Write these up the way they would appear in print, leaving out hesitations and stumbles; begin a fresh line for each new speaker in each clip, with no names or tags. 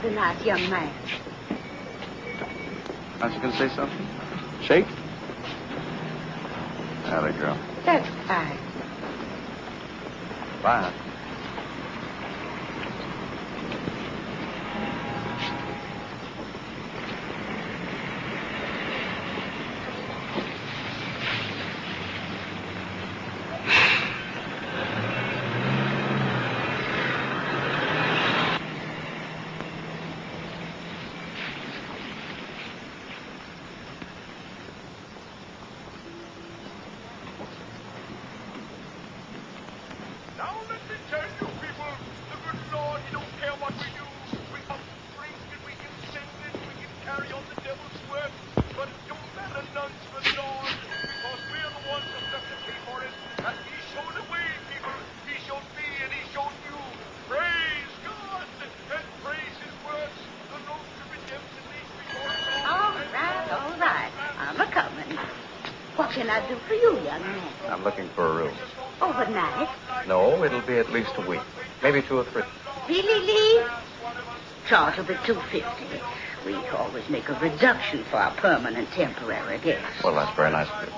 a nice young man.
Aren't you going to say something? Shake? There you go.
That's fine.
Bye.
What can I do for you, young man?
I'm looking for a room.
Overnight?
No, it'll be at least a week. Maybe 2 or 3.
Really, Lee? Charge will be $2.50. We always make a reduction for our permanent temporary guests.
Well, that's very nice of you.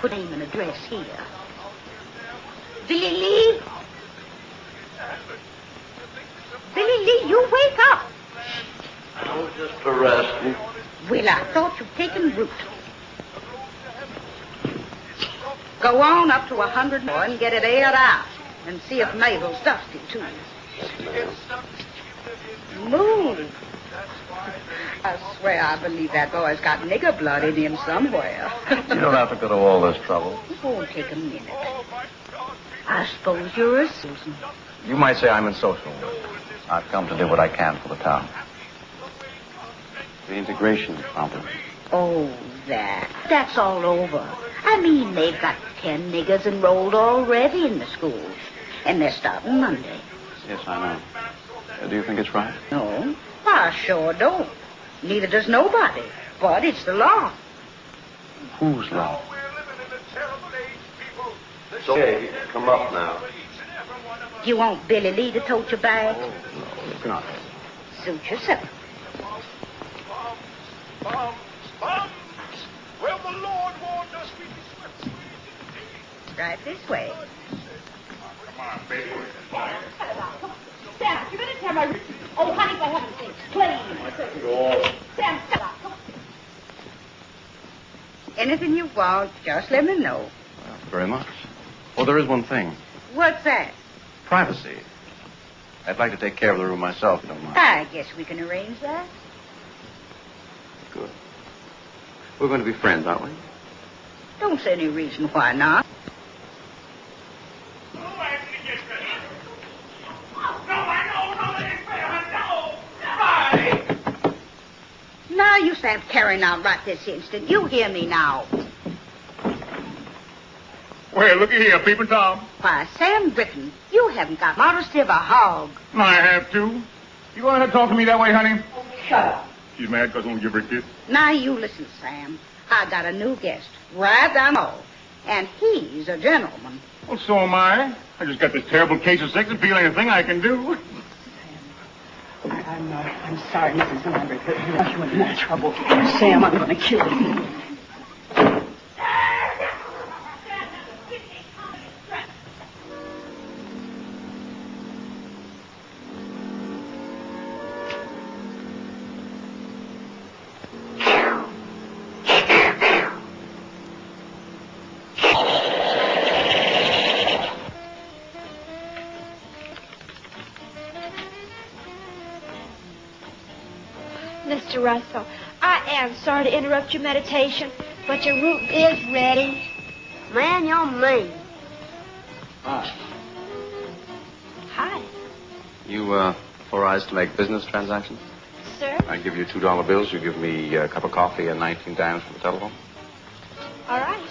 Put name and address here. Billy Lee? Billy Lee, you wake up.
I was just resting.
Well, I thought you'd taken root. Go on up to 100 more and get it aired out. And see if Mabel's dusty, too. Move. I swear I believe that boy's got nigger blood in him somewhere.
You don't have to go to all this trouble.
It won't take a minute. I suppose you're a Susan.
You might say I'm in social work. I've come to do what I can for the town. The integration problem.
Oh, that's all over. I mean, they've got 10 niggers enrolled already in the schools. And they're starting Monday.
Yes, I know. Do you think it's right?
No, I sure don't. Neither does nobody. But it's the law.
Whose law?
It's okay. Come up now.
You want Billy Lee to tote your bag?
Oh, no, it's not.
Suit yourself.
Bombs! Well, the Lord warned us we'd be swept.
Right this way.
Come on, baby.
Sam, you're going to tell my... Oh, honey, for heaven's sake, please. Sam, stop. Anything you want, just let me know.
Well, very much. Oh, there is one thing.
What's that?
Privacy. I'd like to take care of the room myself, if you don't mind.
I guess we can arrange that.
Good. We're going to be friends, aren't we?
Don't see any reason why not. Now you stand carrying out right this instant. You hear me now.
Well, looky here, Peeping Tom.
Why, Sam Griffin, you haven't got modesty of a hog.
I have to. You going to talk to me that way, honey?
Shut up.
She's mad because I won't give her a kiss.
Now you listen, Sam. I got a new guest, right down the hall, and he's a gentleman.
Well, so am I. I just got this terrible case of sex appeal. Anything I can do.
I'm sorry, Mrs. Lambert, but you're in more trouble. Sam, I'm going to kill you.
Mr. Russell, I am sorry to interrupt your meditation, but your room is ready.
Man, you're mean.
Hi.
Hi,
You, authorized to make business transactions?
sir.
I give you $2 bills. You give me a cup of coffee and 19 dimes for the telephone.
All right.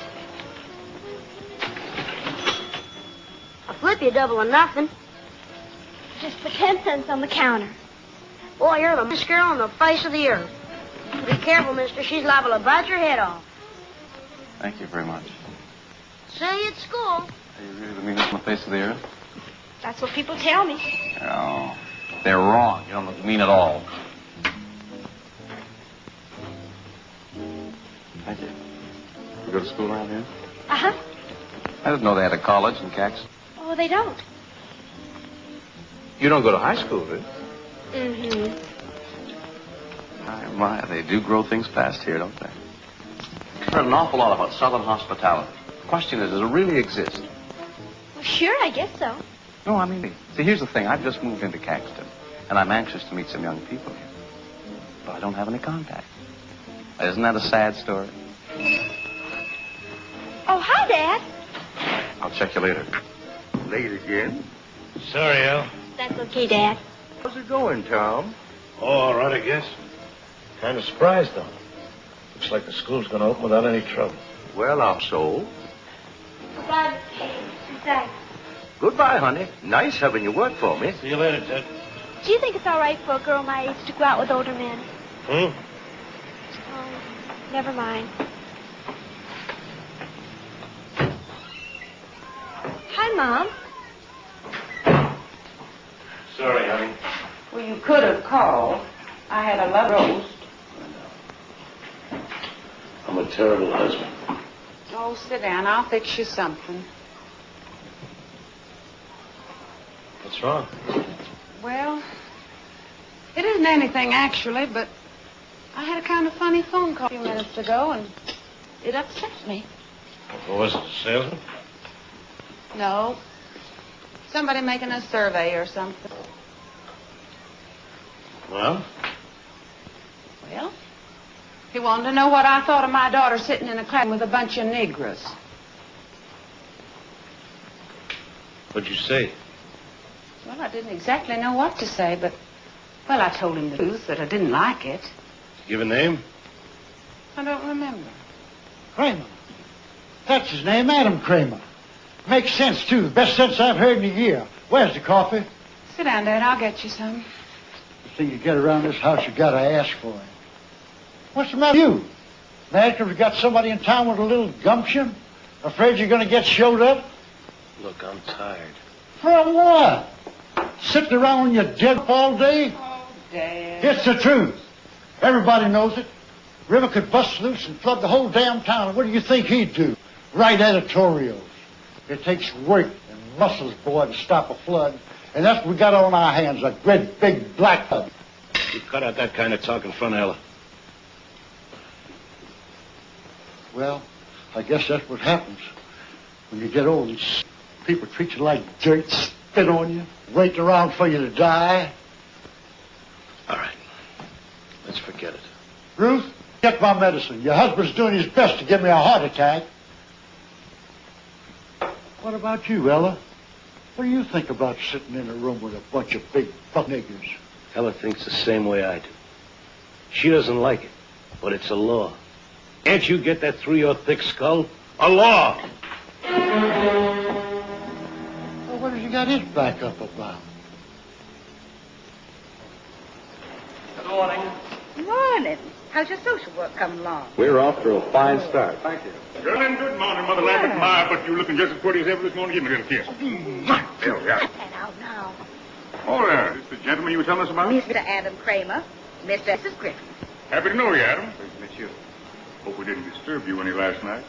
I'll flip you a double or nothing.
Just put 10 cents on the counter.
Boy, you're the best girl on the face of the earth. Be careful, mister. She's liable to bite your head off.
Thank you very much.
Say you at school.
Are you really the meanest on the face of the earth?
That's what people tell me.
No. They're wrong. You don't look mean at all. to school around here?
Uh-huh.
I didn't know they had a college in Caxton.
Oh, they don't.
You don't go to high school, do you?
Mm-hmm.
My, they do grow things fast here, don't they? I've heard an awful lot about Southern hospitality. The question is, does it really exist?
Well, sure, I guess so.
No, I mean, see, here's the thing. I've just moved into Caxton, and I'm anxious to meet some young people here. But I don't have any contact. Isn't that a sad story?
Oh, hi, Dad.
I'll check you later.
Late again?
Sorry, Al.
That's okay, Dad.
How's it going, Tom?
Oh, all right, I guess. Kind of surprised, though. Looks like the school's going to open without any trouble.
Well, I'm so.
Goodbye, Thanks.
Goodbye, honey. Nice having you work for me.
See you later, Ted.
Do you think it's all right for a girl my age to go out with older men?
Hmm?
Oh, never mind. Hi, Mom.
Sorry, honey.
Well, you could have called. I had a love roast.
I'm a terrible husband.
Oh, sit down. I'll fix you something.
What's wrong?
Well, it isn't anything, actually, but I had a kind of funny phone call a few minutes ago, and it upset me.
What was it, a salesman?
No. Somebody making a survey or something.
Well?
Well, he wanted to know what I thought of my daughter sitting in a class with a bunch of Negroes.
What'd you say?
Well, I didn't exactly know what to say, but, well, I told him the truth, that I didn't like it.
Give a name?
I don't remember.
Kramer. That's his name, Adam Kramer. Makes sense, too. The best sense I've heard in a year. Where's the coffee?
Sit down, Dad. I'll get you some.
The thing you get around this house, you gotta ask for it. What's the matter with you? Mad 'cause we got somebody in town with a little gumption? Afraid you're gonna get showed up?
Look, I'm tired.
From what? Sitting around when you're dead all day?
Oh, Dad.
It's the truth. Everybody knows it. River could bust loose and flood the whole damn town. And what do you think he'd do? Write editorials. It takes work and muscles, boy, to stop a flood. And that's what we got on our hands, a great big black flood.
You cut out that kind of talk in front of Ella.
Well, I guess that's what happens when you get old and people treat you like dirt, spit on you, wait around for you to die.
All right. Let's forget it.
Ruth, get my medicine. Your husband's doing his best to give me a heart attack. What about you, Ella? What do you think about sitting in a room with a bunch of big buck niggers?
Ella thinks the same way I do. She doesn't like it, but it's a law. Can't you get that through your thick skull? A law!
Well, what have you got his back up about?
Good morning.
Morning. How's your social work coming along?
We're off to a fine start. Thank you.
Good morning, Mother Lambert. My, but you looking just as pretty as ever this morning. Give me a little kiss. There we are.
And out now.
Oh, there. This is the gentleman you were telling us about?
Mr. Adam Kramer, Mr. Mrs. Griffin.
Happy to know you, Adam. Pleased to meet you. Hope we didn't disturb you any last night.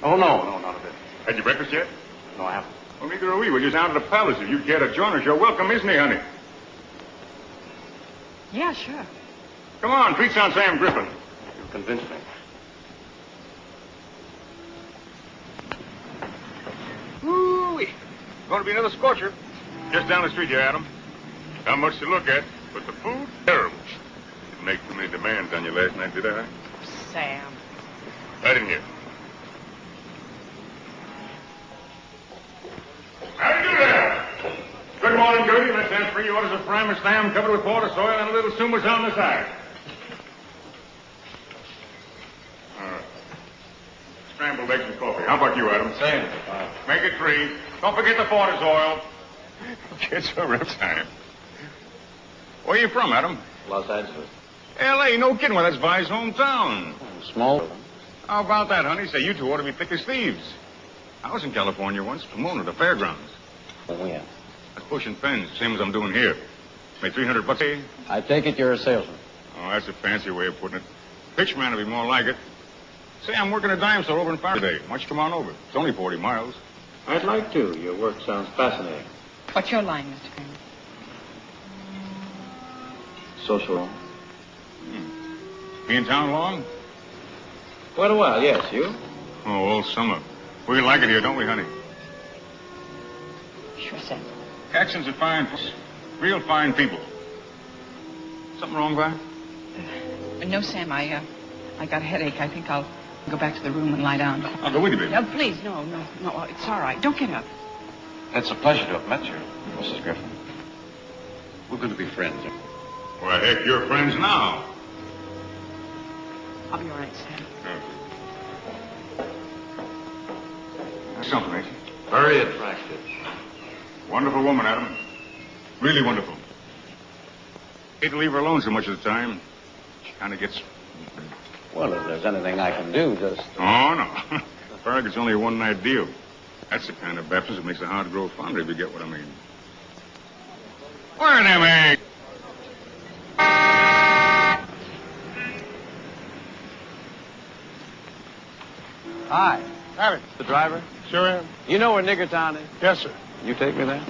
Oh, no, not a bit.
Had you breakfast yet?
No, I haven't.
Well, neither are we. We're just out of the palace. If you care to join us, you're welcome, isn't he, honey?
Yeah, sure.
Come on, treat on Sam Griffin.
You convinced me.
Ooh-wee. Going to be another scorcher. Just down the street here, Adam. Not much to look at, but the food, terrible. Didn't make too many demands on you last night, did I?
Sam.
Right in here. How do you do there? Good morning, Gertie. Let's have 3 orders of prime Sam covered with water, soil, and a little sumas on the side. All right. Scrambled eggs and coffee. How about you, Adam?
Same.
Make it 3. Don't forget the Porter's oil. Kids are real time. Where you from, Adam?
Los Angeles.
L.A., no kidding. Well, that's Vi's hometown.
Small.
How about that, honey? Say, you two ought to be thick as thieves. I was in California once, Pomona, the fairgrounds.
Oh, yeah.
That's pushing pens, same as I'm doing here. Make $300 a day.
I take it you're a salesman.
Oh, that's a fancy way of putting it. Pitchman would be more like it. Say, I'm working a dime store over in Fire today. Why don't you come on over? It's only 40 miles.
I'd like to. Your work sounds fascinating.
What's your line, Mr. Kramer?
Social.
Be in town long?
Quite a while, yes. You?
Oh, all summer. We like it here, don't we, honey?
Sure, Sam.
Caxtons are fine, real fine people. Something wrong, Vi?
No, Sam, I got a headache. I think I'll go back to the room and lie down.
I'll go with you, baby.
No, please, no. It's all right. Don't get up.
It's a pleasure to have met you, Mrs. Griffin. We're going to be friends.
Well, heck, you're friends now.
I'll be all right, Sam.
That's something, ain't she?
Very attractive.
Wonderful woman, Adam. Really wonderful. Hate to leave her alone so much of the time. She kind of gets...
Well, if there's anything I can do, just...
Oh, no. Farragut's only a one-night deal. That's the kind of baptism that makes the heart grow fonder, if you get what I mean. Where are them eggs?
Hi.
Howdy.
The driver?
Sure am.
You know where Niggertown is?
Yes, sir.
You take me there?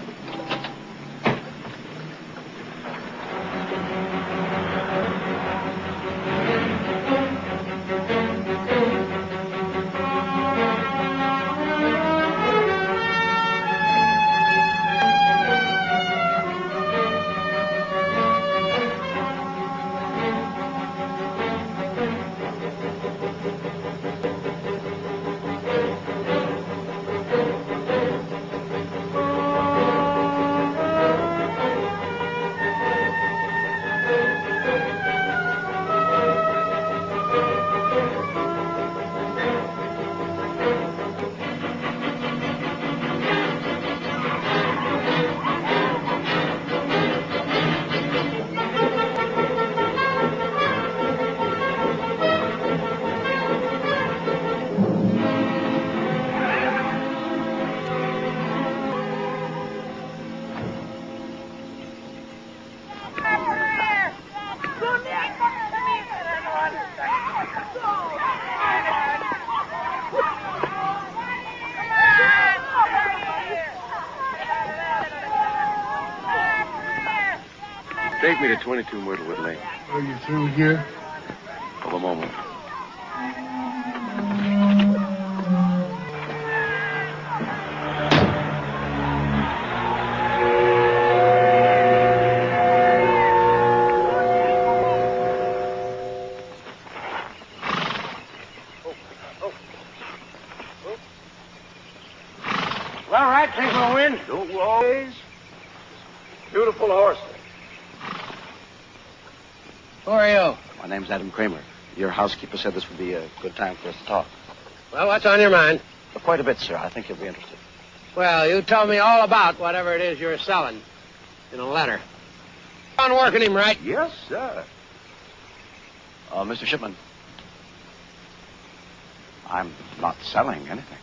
Take me to 22 Myrtlewood Lane.
Are you through here?
For a moment.
Well, all right, take my wind.
Don't always. Beautiful horse.
Who are you?
My name's Adam Kramer. Your housekeeper said this would be a good time for us to talk.
Well, what's on your mind?
For quite a bit, sir. I think you'll be interested.
Well, you tell me all about whatever it is you're selling in a letter. On working him right.
Yes, sir.
Mr. Shipman, I'm not selling anything.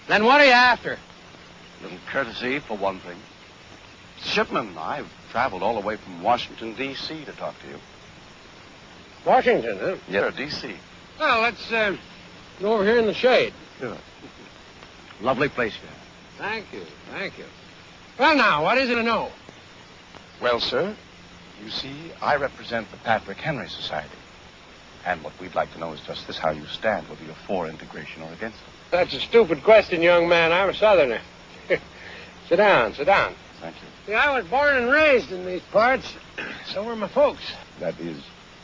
Then what are you after?
A little courtesy, for one thing. Mr. Shipman, I've traveled all the way from Washington, D.C. to talk to you.
Washington, huh?
Yes, sir, D.C.
Well, let's go over here in the shade.
Good. Lovely place here.
Thank you, thank you. Well, now, what is it to know?
Well, sir, you see, I represent the Patrick Henry Society. And what we'd like to know is just this, how you stand, whether you're for integration or against it.
That's a stupid question, young man. I'm a Southerner. Sit down, sit down.
Thank you.
See, I was born and raised in these parts. So were my folks.
That is,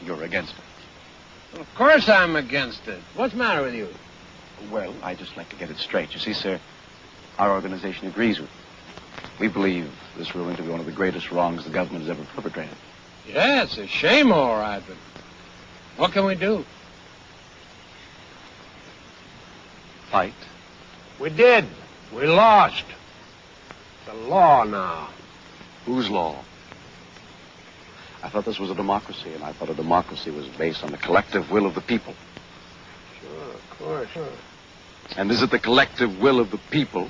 you're against it.
Well, of course I'm against it. What's the matter with you?
Well, I just like to get it straight. You see, sir, our organization agrees with you. We believe this ruling to be one of the greatest wrongs the government has ever perpetrated.
Yeah, it's a shame, all right, but what can we do?
Fight?
We did. We lost. It's a law now.
Whose law? I thought this was a democracy, and I thought a democracy was based on the collective will of the people.
Sure, of course, sure.
And is it the collective will of the people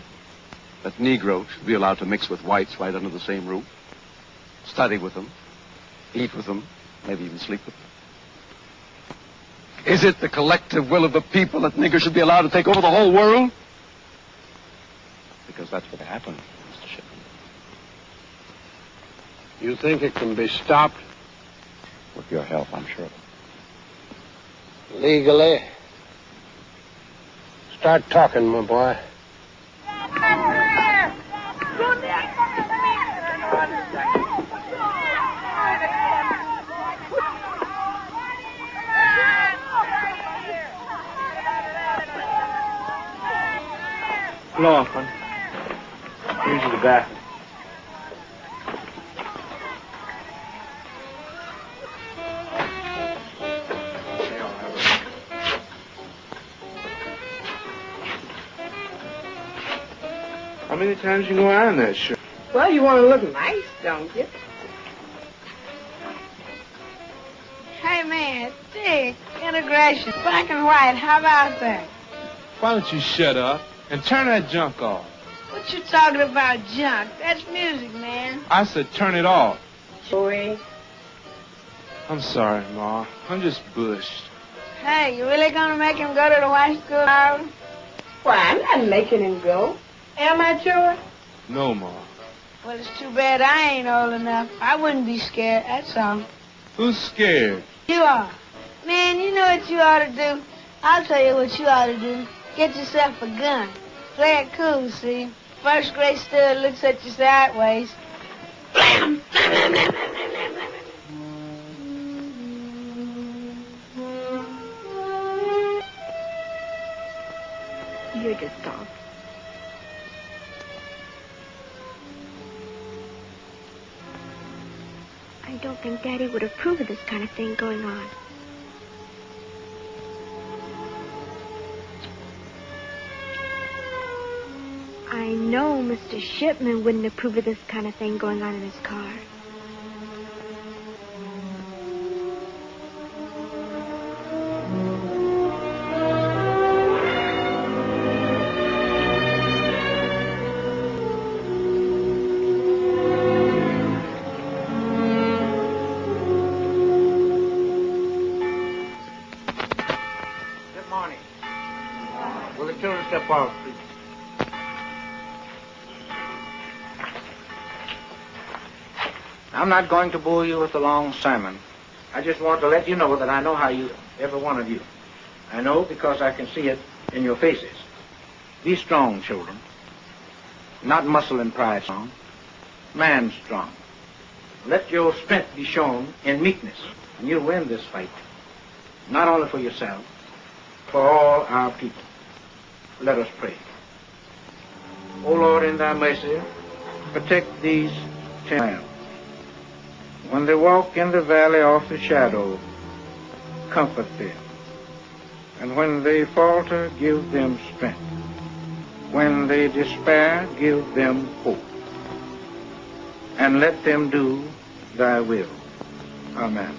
that Negroes should be allowed to mix with whites right under the same roof? Study with them, eat with them, maybe even sleep with them?
Is it the collective will of the people that niggers should be allowed to take over the whole world?
Because that's what happened, Mr. Shipman.
You think it can be stopped?
With your help, I'm sure of it.
Legally? Start talking, my boy.
Laughlin. Here's the bathroom. How many times you go iron that shirt?
Well, you want to look nice, don't you? Hey, man, dig, integration, black and white, how about that?
Why don't you shut up and turn that junk off?
What you talking about, junk? That's music, man.
I said turn it off.
Joey.
I'm sorry, Ma. I'm just bushed.
Hey, you really gonna make him go to the white school tomorrow? Why, I'm not making him go. Am I, Joey?
No, Ma.
Well, it's too bad I ain't old enough. I wouldn't be scared, that's all.
Who's scared?
You are. Man, you know what you ought to do? I'll tell you what you ought to do. Get yourself a gun. Play it cool, see? First grade stud looks at you sideways. Blam!
You're just soft. I don't think Daddy would approve of this kind of thing going on. I know Mr. Shipman wouldn't approve of this kind of thing going on in his car.
Good morning. Will the children step out, please? I'm not going to bore you with a long sermon. I just want to let you know that I know how you, every one of you. I know because I can see it in your faces. Be strong, children. Not muscle and pride strong. Man strong. Let your strength be shown in meekness, and you'll win this fight. Not only for yourself, for all our people. Let us pray. O Lord, in thy mercy, protect these 10 lambs. When they walk in the valley of the shadow, comfort them. And when they falter, give them strength. When they despair, give them hope. And let them do thy will. Amen.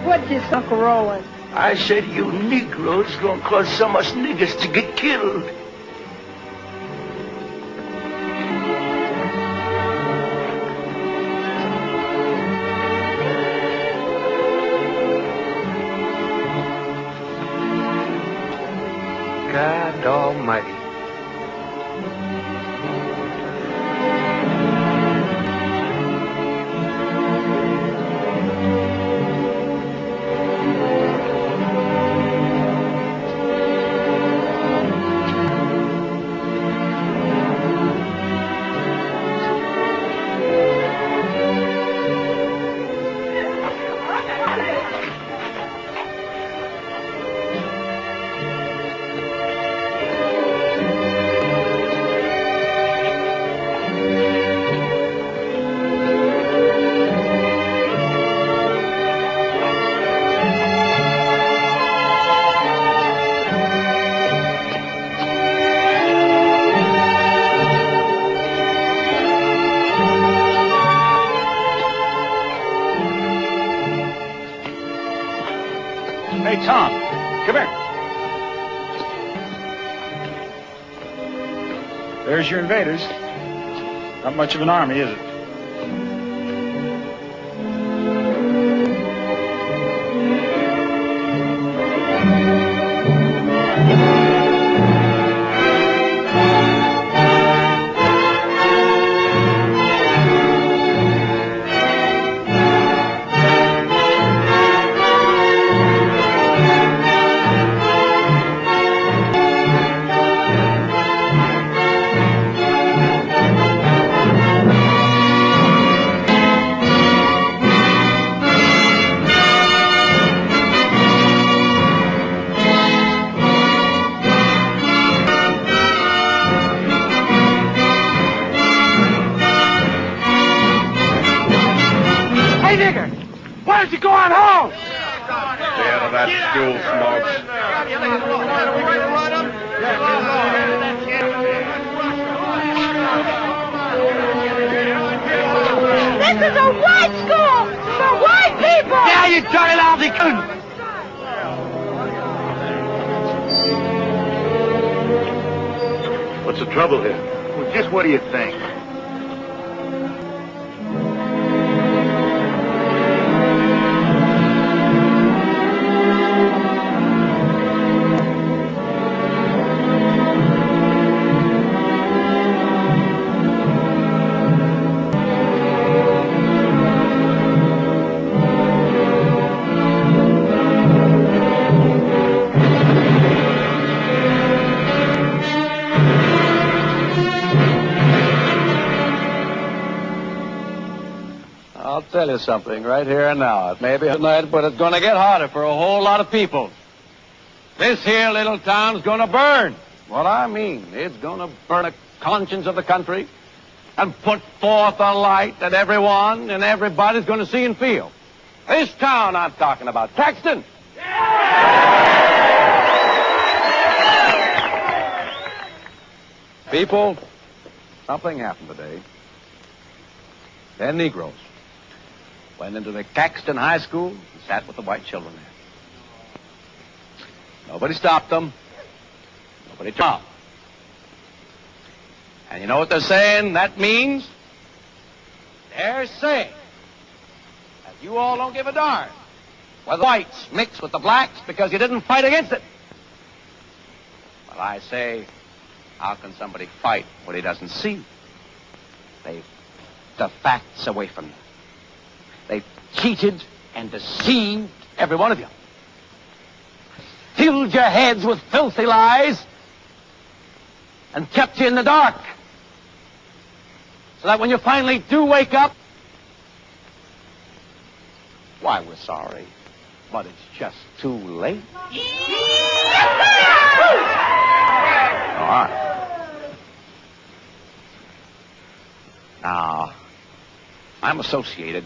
What's this, Uncle Rowan?
I said you Negroes gonna cause some of us niggers to get killed. God Almighty.
Tom, come here. There's your invaders. Not much of an army, is it?
Why don't you go on home?
Stay out of that school, Smokes.
This is a white school for white people!
Yeah, you jolly lousy coon!
What's the trouble here?
Well, just what do you think?
I'll tell you something right here and now. It may be tonight, but it's going to get harder for a whole lot of people. This here little town's going to burn. What I mean, it's going to burn the conscience of the country and put forth a light that everyone and everybody's going to see and feel. This town I'm talking about, Caxton. People, something happened today. 10 Negroes went into the Caxton High School and sat with the white children there. Nobody stopped them. Nobody turned. And you know what they're saying that means? They're saying that you all don't give a darn whether the whites mix with the blacks because you didn't fight against it. Well, I say, how can somebody fight what he doesn't see? They've the facts away from you. They've cheated and deceived every one of you. Filled your heads with filthy lies and kept you in the dark. So that when you finally do wake up, why, we're sorry, but it's just too late. All right. Now, I'm associated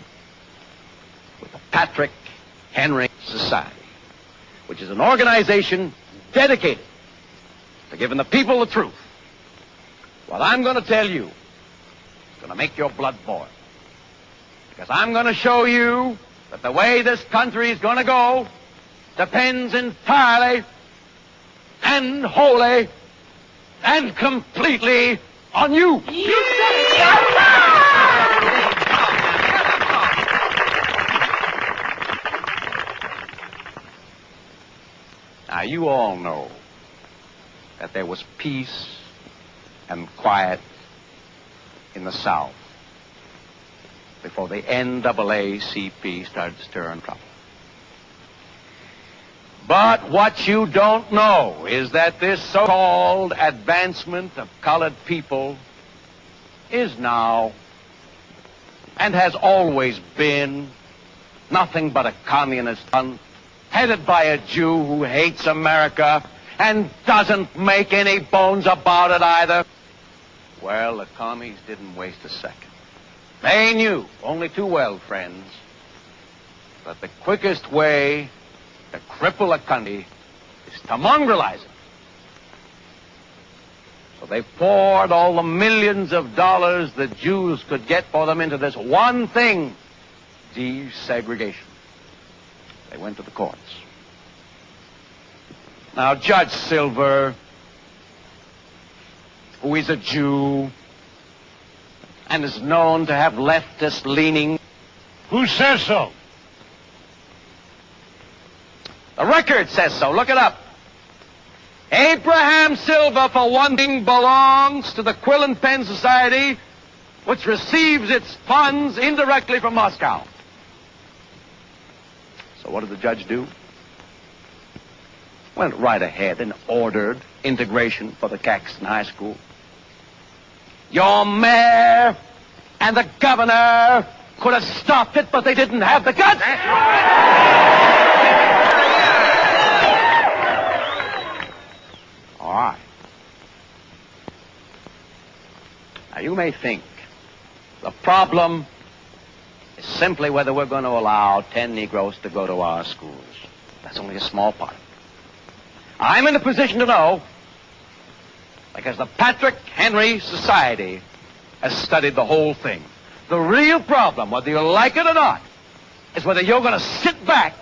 with the Patrick Henry Society, which is an organization dedicated to giving the people the truth. What I'm going to tell you is going to make your blood boil. Because I'm going to show you that the way this country is going to go depends entirely and wholly and completely on you. Now, you all know that there was peace and quiet in the South before the NAACP started stirring trouble. But what you don't know is that this so-called advancement of colored people is now and has always been nothing but a communist hunt headed by a Jew who hates America and doesn't make any bones about it either. Well, the commies didn't waste a second. They knew only too well, friends, that the quickest way to cripple a country is to mongrelize it. So they poured all the millions of dollars the Jews could get for them into this one thing, desegregation. They went to the courts. Now, Judge Silver, who is a Jew and is known to have leftist leaning.
Who says so?
The record says so. Look it up. Abraham Silver, for one thing, belongs to the Quill and Pen Society, which receives its funds indirectly from Moscow. So what did the judge do? Went right ahead and ordered integration for the Caxton High School. Your mayor and the governor could have stopped it, but they didn't have the guts. All right. Now, you may think the problem is simply whether we're going to allow 10 Negroes to go to our schools. That's only a small part. I'm in a position to know because the Patrick Henry Society has studied the whole thing. The real problem, whether you like it or not, is whether you're going to sit back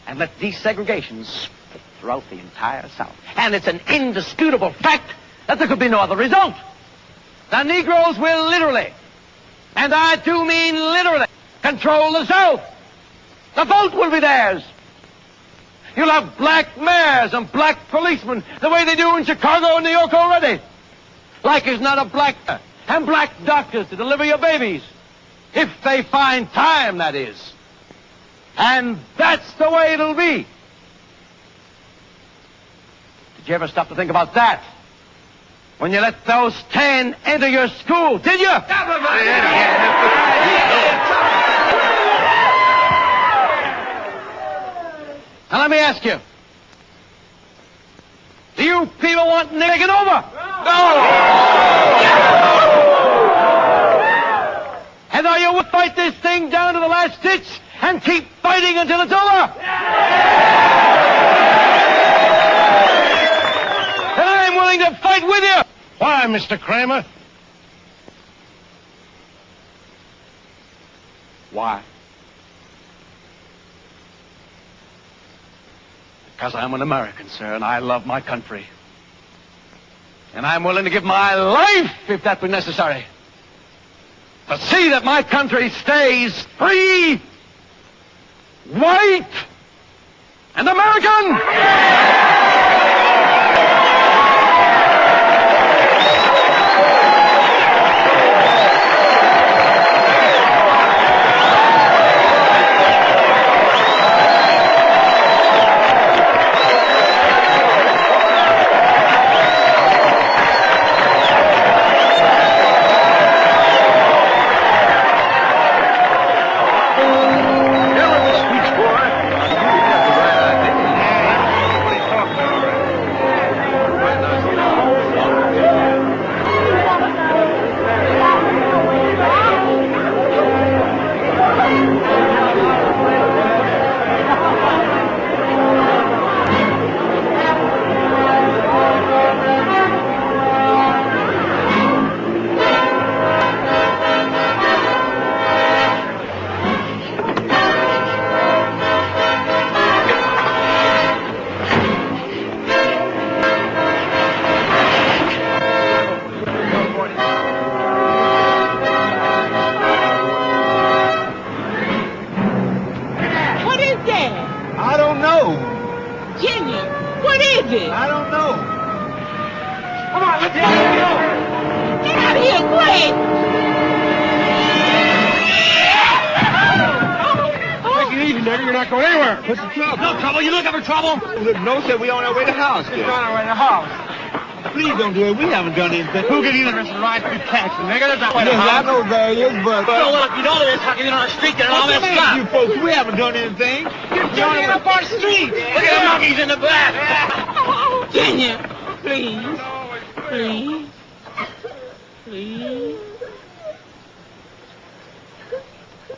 and let desegregation spread throughout the entire South. And it's an indisputable fact that there could be no other result. The Negroes will literally, and I do mean literally, control the South. The vote will be theirs. You'll have black mayors and black policemen the way they do in Chicago and New York already. Like there's not a black and black doctors to deliver your babies. If they find time, that is. And that's the way it'll be. Did you ever stop to think about that? When you let those 10 enter your school, did you? Now let me ask you. Do you people want to take it over? No! And are you willing to fight this thing down to the last ditch and keep fighting until it's over? And I'm willing to fight with you.
Why, Mr. Kramer?
Why? Because I'm an American, sir, and I love my country. And I'm willing to give my life, if that be necessary, to see that my country stays free, white, and American!
No, sir, we on our way to the house. We're on our way to the house. Please don't do it. We haven't done anything. Who can either rest of the ride through Caxton, nigga? That's not way to the house. I know there is, but... So, well, if you know there is, how can you on the street getting all messed up? You folks, we haven't done anything. You're turning up our street. Look at the monkeys in the back.
Kenya, please. Please. Please.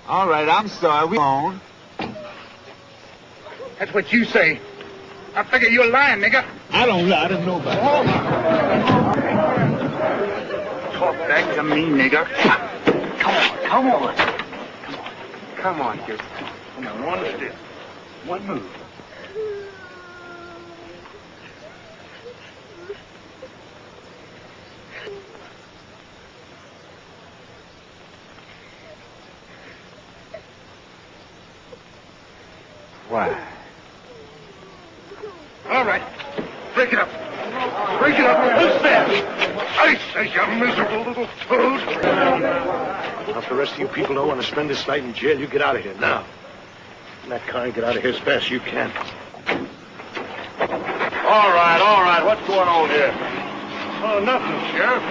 All right, I'm sorry. We on.
That's what you say. I figure you're lying, nigga.
I don't lie to nobody.
Talk back to me, nigga. Come on. Come on, kid. Come on, one step. One move.
Why?
All right. Break it up. Break it up. Who's that? I say, you miserable little toad.
Now, if the rest of you people don't want to spend this night in jail, you get out of here now. In that car and get out of here as fast as you can.
All right. What's going on here?
Oh, nothing, Sheriff.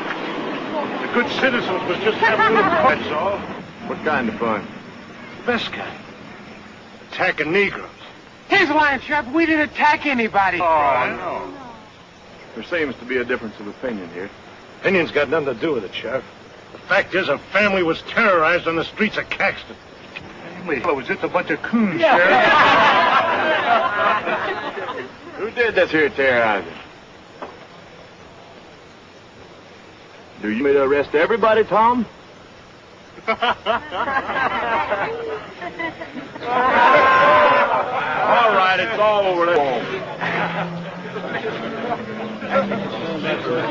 The good citizens was just having a little fun, that's all.
What kind of fun?
Best kind. Attacking Negroes.
He's lying, Sheriff. We didn't attack anybody.
Oh, no. There seems to be a difference of opinion here.
Opinion's got nothing to do with it, Sheriff. The fact is, a family was terrorized on the streets of Caxton.
Family? Oh, was it a bunch of coons, Sheriff? Who did this here terrorizing? Do you want me to arrest everybody, Tom? All right, it's all over. Let's go.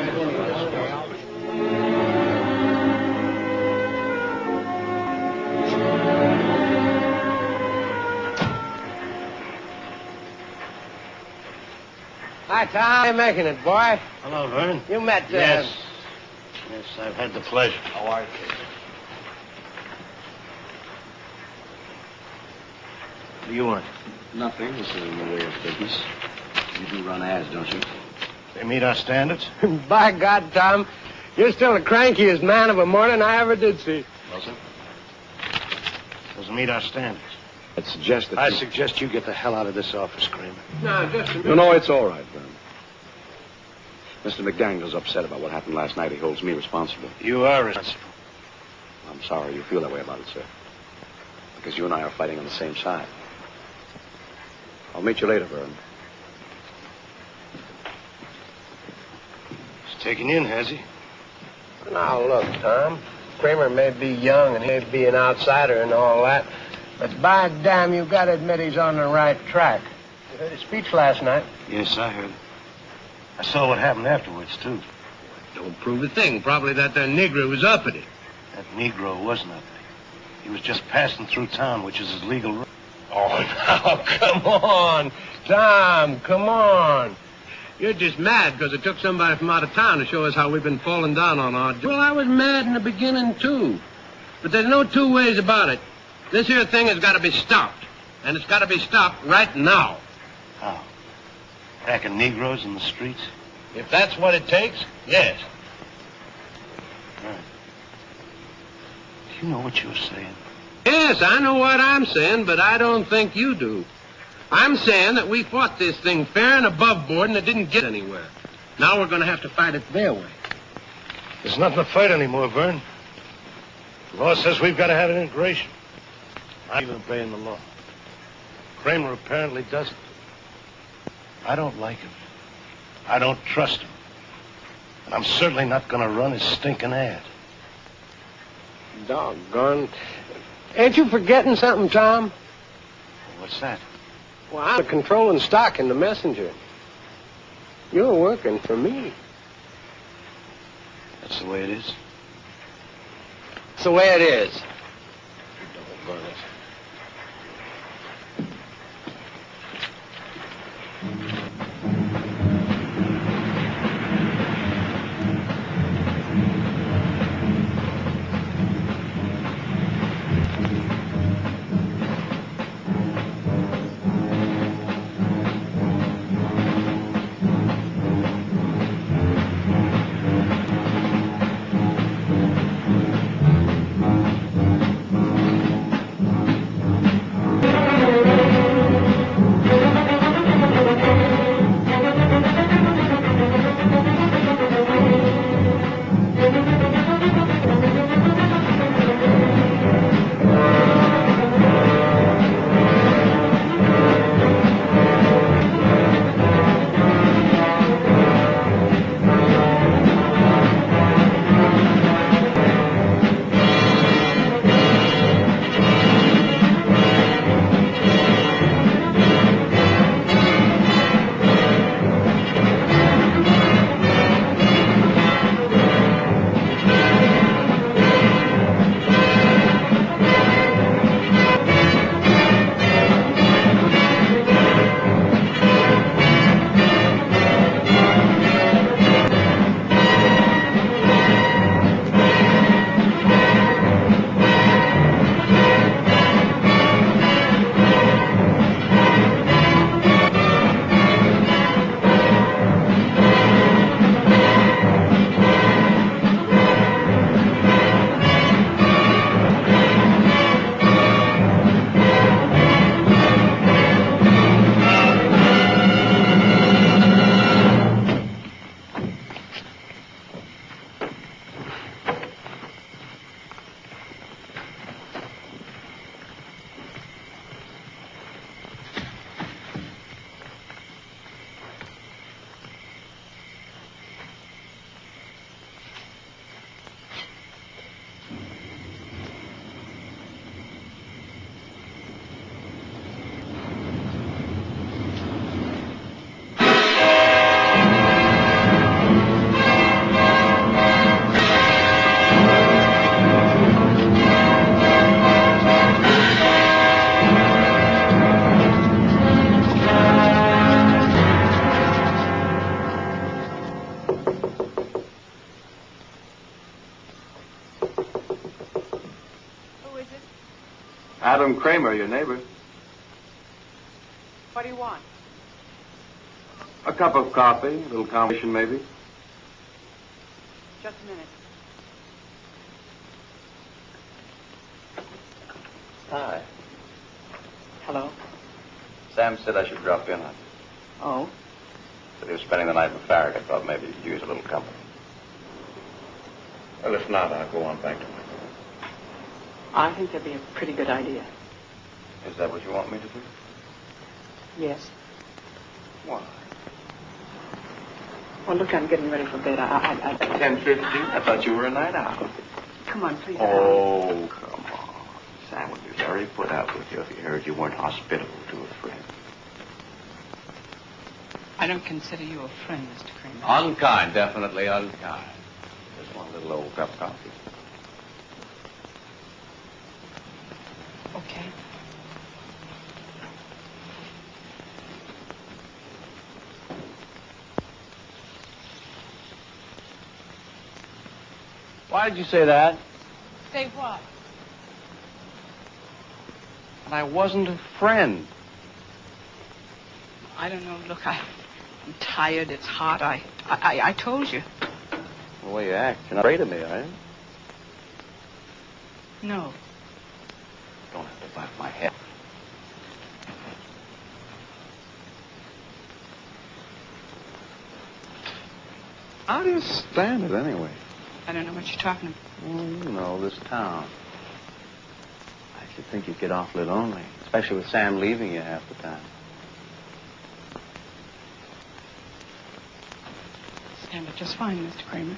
Hi, Tom. How you making it, boy?
Hello, Vern.
You met...
Yes, I've had the pleasure.
How are you?
What do you want?
Nothing. This is in the way of business. You do run ads, don't you?
They meet our standards?
By God, Tom, you're still the crankiest man of a morning I ever did see.
Wilson? Doesn't meet our standards.
I suggest
I suggest you get the hell out of this office, Kramer.
No, just a minute.
No, it's all right, Vern. Mr. McDaniel's upset about what happened last night. He holds me responsible.
You are responsible.
I'm sorry you feel that way about it, sir. Because you and I are fighting on the same side. I'll meet you later, Vern.
He's taken you in, has he?
Now, look, Tom. Kramer may be young and he may be an outsider and all that, but by damn, you've got to admit he's on the right track. You heard his speech last night.
Yes, I heard it. I saw what happened afterwards, too.
Don't prove a thing. Probably that Negro was uppity.
That Negro wasn't uppity. He was just passing through town, which is his legal right.
Oh, now, come on. Tom, come on. You're just mad because it took somebody from out of town to show us how we've been falling down on our... Well, I was mad in the beginning, too. But there's no two ways about it. This here thing has got to be stopped. And it's got to be stopped right now.
How? Attacking Negroes in the streets?
If that's what it takes, yes.
Right. Do you know what you're saying?
Yes, I know what I'm saying, but I don't think you do. I'm saying that we fought this thing fair and above board and it didn't get anywhere. Now we're going to have to fight it their way.
There's nothing to fight anymore, Vern. The law says we've got to have an integration. I'm even obeying the law. Kramer apparently doesn't. I don't like him. I don't trust him. And I'm certainly not going to run his stinking ad.
Doggone. Ain't you forgetting something, Tom?
What's that?
Well, I'm controlling stock in the Messenger. You're working for me.
That's the way it is?
That's the way it is.
Doggone it.
Adam Kramer, your neighbor.
What do you want?
A cup of coffee, a little conversation maybe.
Just a minute.
Hi.
Hello?
Sam said I should drop in on you.
Oh?
Said he was spending the night with Farragut. I thought maybe you'd use a little company. Well, if not, I'll go on back to my room.
I think that'd be a pretty good idea.
Is that what you want me to do?
Yes.
Why?
Well, look, I'm getting ready for bed.
10:50? I thought you were a night owl.
Come on, please.
Oh, come on. Sam would be very put out with you if he heard you weren't hospitable to a friend.
I don't consider you a friend, Mr. Kramer.
Unkind, definitely unkind. Just one little old cup of coffee.
Okay.
Why did you say that?
Say what?
And I wasn't a friend.
I don't know. Look, I'm tired. It's hot. I told you.
The way you act, you're not afraid of me, are you?
No.
Don't have to bite my head. How do you stand it, anyway?
I don't know what you're talking about.
Well, you know, this town. I should think you'd get awfully lonely, especially with Sam leaving you half the time.
Stand it just fine, Mr. Kramer.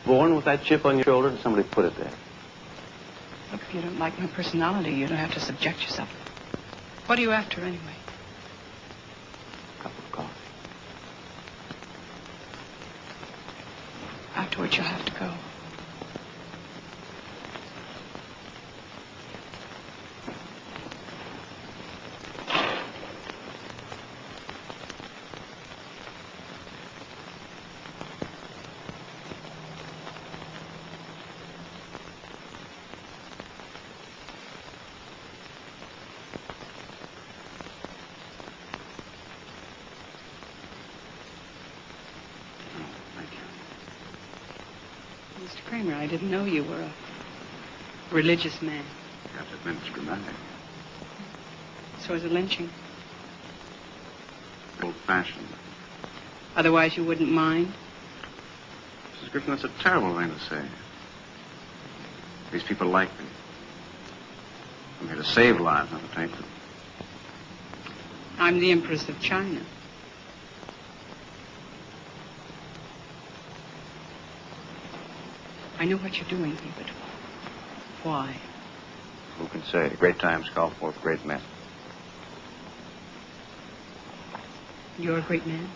Born with that chip on your shoulder, or somebody put it there?
Look, if you don't like my personality, you don't have to subject yourself. What are you after, anyway?
A cup of coffee.
Afterwards, you'll have to go. Mr. Kramer, I didn't know you were a religious man.
You have to admit it's dramatic.
So is a lynching.
Old-fashioned.
Otherwise, you wouldn't mind?
Mrs. Griffin, that's a terrible thing to say. These people like me. I'm here to save lives, not to take them.
I'm the Empress of China. I know what you're doing here, but why?
Who can say? Great times call forth great men.
You're a great man.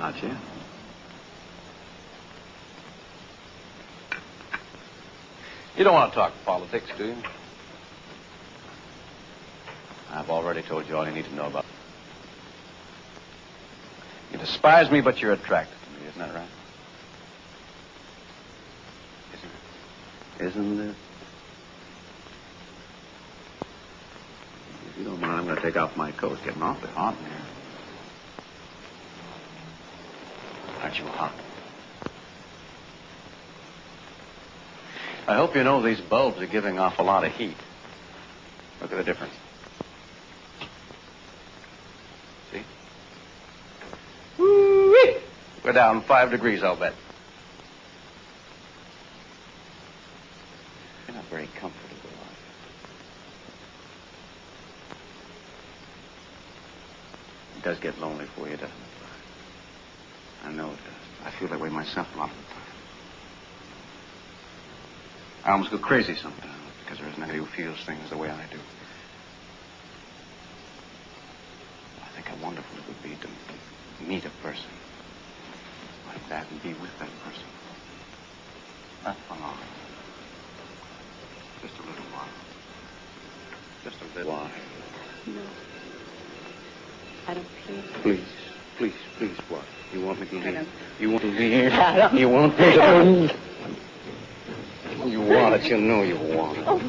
Not yet.
You don't want to talk politics, do you? I've already told you all you need to know about it. You despise me, but you're attracted to me, isn't that right? Isn't it? If you don't mind, I'm going to take off my coat. It's getting awfully hot in here. Aren't you hot? I hope you know these bulbs are giving off a lot of heat. Look at the difference. See? Woo-wee! We're down 5 degrees, I'll bet. You're not very comfortable, are you? It does get lonely for you, doesn't it? I know it does. I feel that way myself a lot of the time. I almost go crazy sometimes because there isn't anybody who feels things the way I do. I think how wonderful it would be to meet a person like that and be with that person. Not for long. Just a little while. Just a little while.
No. I don't please.
Please, please, please, what? You want me to leave?
I don't.
You want to leave?
I don't.
You want me to leave? You
You want it. You know you want it.
Well,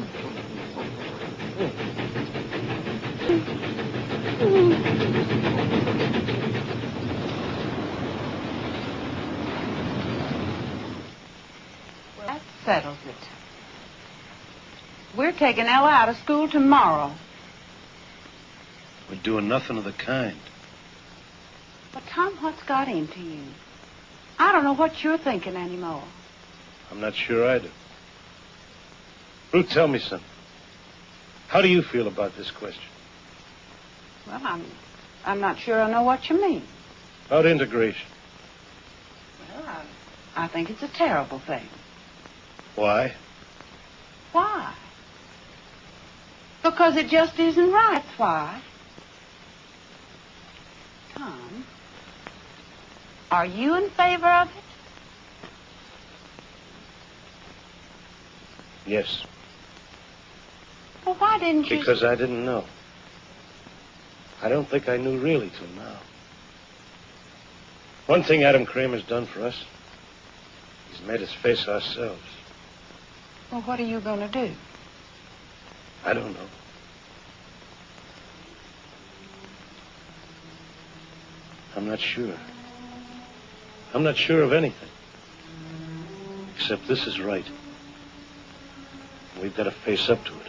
that settles it. We're taking Ella out of school tomorrow.
We're doing nothing of the kind.
But, Tom, what's got into you? I don't know what you're thinking anymore.
I'm not sure I do. Ruth, tell me something. How do you feel about this question?
Well, I'm not sure I know what you mean.
About integration.
Well, I think it's a terrible thing.
Why?
Why? Because it just isn't right. That's why. Tom, are you in favor of it?
Yes.
Well, why didn't you...
Because I didn't know. I don't think I knew really till now. One thing Adam Kramer's done for us, he's made us face ourselves.
Well, what are you going to do?
I don't know. I'm not sure. I'm not sure of anything. Except this is right. We've got to face up to it.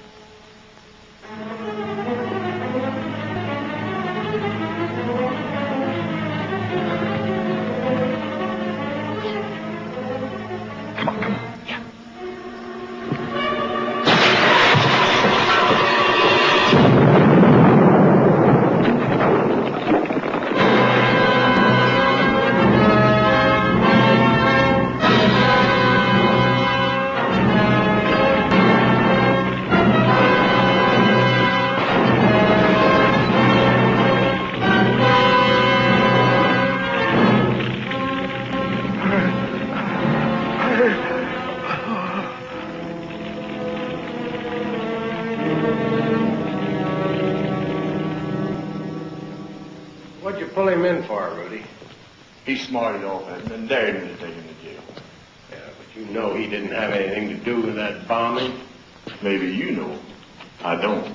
What'd you pull him in for, Rudy?
He smarted off and dared me to take him to jail.
Yeah, but you know he didn't have anything to do with that bombing.
Maybe you know. I don't.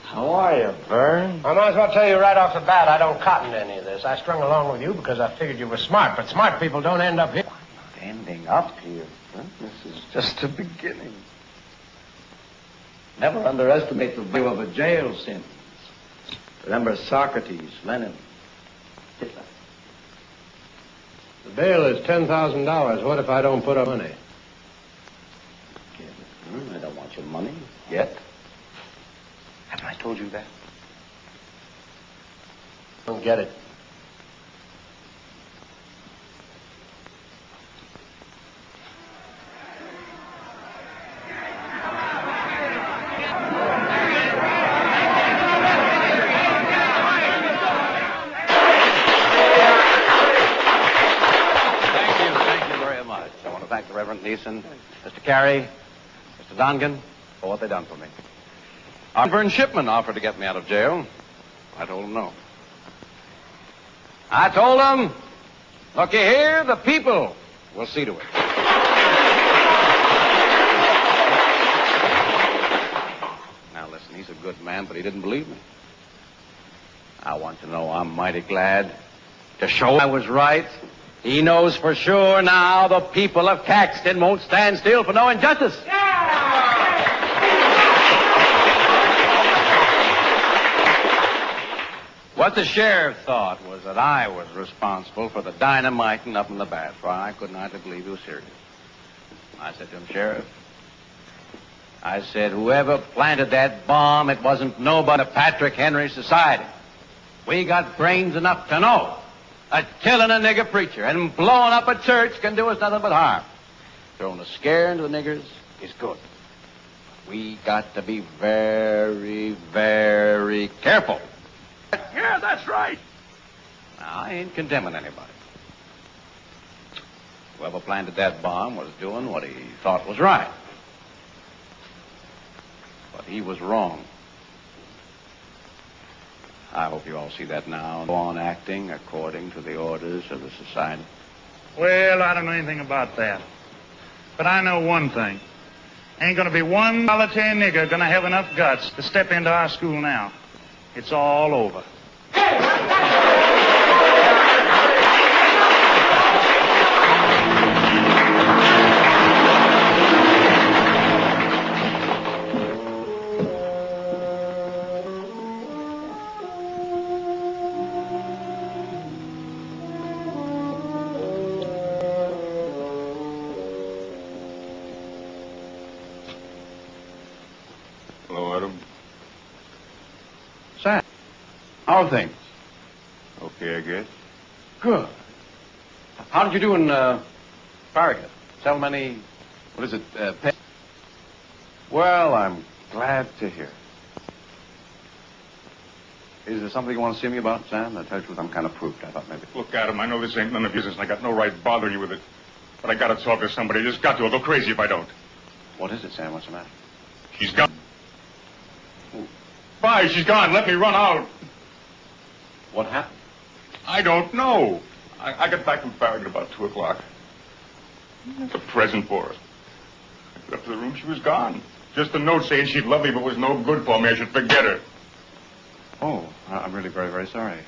How are you, Vern?
I might as well tell you right off the bat I don't cotton to any of this. I strung along with you because I figured you were smart, but smart people don't end up here.
Not ending up here. Huh? This is just the beginning. Never underestimate the value of a jail sentence. Remember Socrates, Lenin, Hitler.
The bail is $10,000. What if I don't put up money?
I don't want your money yet. Haven't I told you that?
Don't get it. Reverend Neeson, Mr. Carey, Mr. Dongan, for what they done for me. Vern Shipman offered to get me out of jail. I told him no. I told him, looky here, the people will see to it. Now listen, he's a good man, but he didn't believe me. I want to know I'm mighty glad to show I was right. He knows for sure now the people of Caxton won't stand still for no injustice. What the sheriff thought was that I was responsible for the dynamiting up in the bath. Why, I couldn't hardly believe he was serious. I said to him, Sheriff, I said, whoever planted that bomb, it wasn't nobody but Patrick Henry Society. We got brains enough to know that killing a nigger preacher and blowing up a church can do us nothing but harm. Throwing a scare into the niggers is good. We got to be very, very careful.
Yeah, that's right.
Now, I ain't condemning anybody. Whoever planted that bomb was doing what he thought was right. But he was wrong. I hope you all see that now. Go on acting according to the orders of the society.
Well, I don't know anything about that. But I know one thing. Ain't gonna be one solitary nigger gonna have enough guts to step into our school now. It's all over.
Hello, Adam.
Sam, how are things?
Okay, I guess.
Good. How did you do in Farragut? Sell many, what is it, pets? Well, I'm glad to hear it. Is there something you want to see me about, Sam? To tell you the truth, I'm kind of proofed. I thought maybe.
Look, Adam, I know this ain't none of your business, and I got no right bothering you with it. But I gotta talk to somebody. I just got to. I'll go crazy if I don't.
What is it, Sam? What's the matter?
She's gone. Bye, she's gone. Let me run out.
What happened?
I don't know. I got back from Farragut about 2 o'clock. It's a present for her. I got up to the room, she was gone. Just a note saying she'd love me, but was no good for me. I should forget her.
Oh, I'm really very, very sorry. Do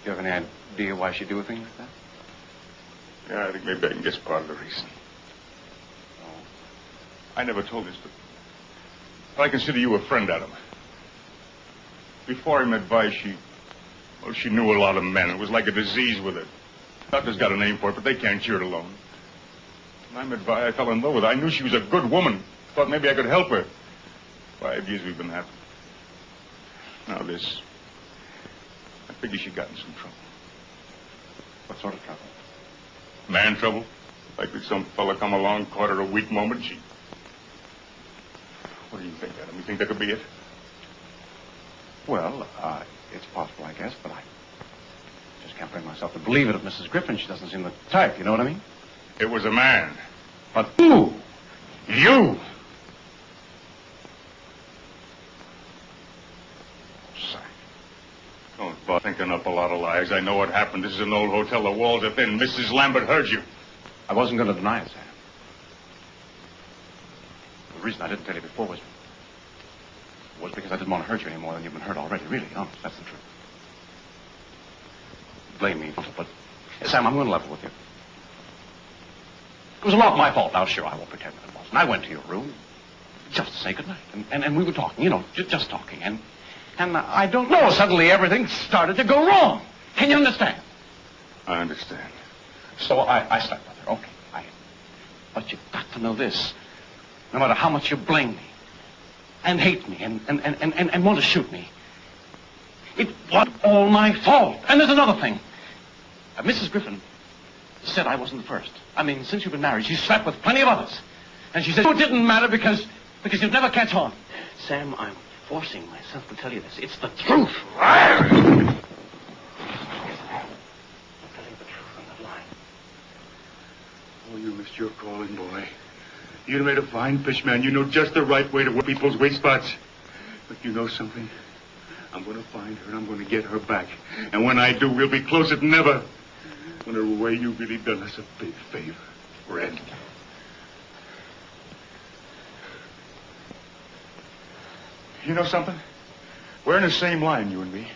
you have any idea why she'd do a thing like that?
Yeah, I think maybe I can guess part of the reason.
Oh.
I never told this, but I consider you a friend, Adam. Before I met Vi, she knew a lot of men. It was like a disease with her. Doctors got a name for it, but they can't cure it alone. When I met Vi, I fell in love with her. I knew she was a good woman. Thought maybe I could help her. 5 years we've been happy. Now this. I figure she got in some trouble.
What sort of trouble?
Man trouble. Like that some fella come along, caught her a weak moment, she... What do you think, Adam? You think that could be it?
Well, it's possible, I guess, but I just can't bring myself to believe it of Mrs. Griffin. She doesn't seem the type, you know what I mean?
It was a man.
But who?
You! Sorry. Don't bother thinking up a lot of lies. I know what happened. This is an old hotel. The walls are thin. Mrs. Lambert heard you.
I wasn't going to deny it, Sam. The reason I didn't tell you before was because I didn't want to hurt you any more than you've been hurt already. Really, honest, that's the truth. Blame me, but Sam, I'm going to level with you. It was a lot my fault. Now, sure, I won't pretend that it wasn't. I went to your room just to say goodnight, and we were talking, you know, just talking, and I don't know, suddenly everything started to go wrong. Can you understand?
I understand.
So I slept with her. Okay, but you've got to know this. No matter how much you blame me, and hate me, and want to shoot me, it was all my fault. And there's another thing. Mrs. Griffin said I wasn't the first. I mean, since you've been married, she's slept with plenty of others. And she said it didn't matter because you'd never catch on. Sam, I'm forcing myself to tell you this. It's the truth. I'm telling the truth on that line.
Oh, you missed your calling, boy. You made a fine fish, man. You know just the right way to work people's weak spots. But you know something? I'm going to find her, and I'm going to get her back. And when I do, we'll be closer than ever. In a way, you've really done us a big favor, friend. You know something? We're in the same line, you and me.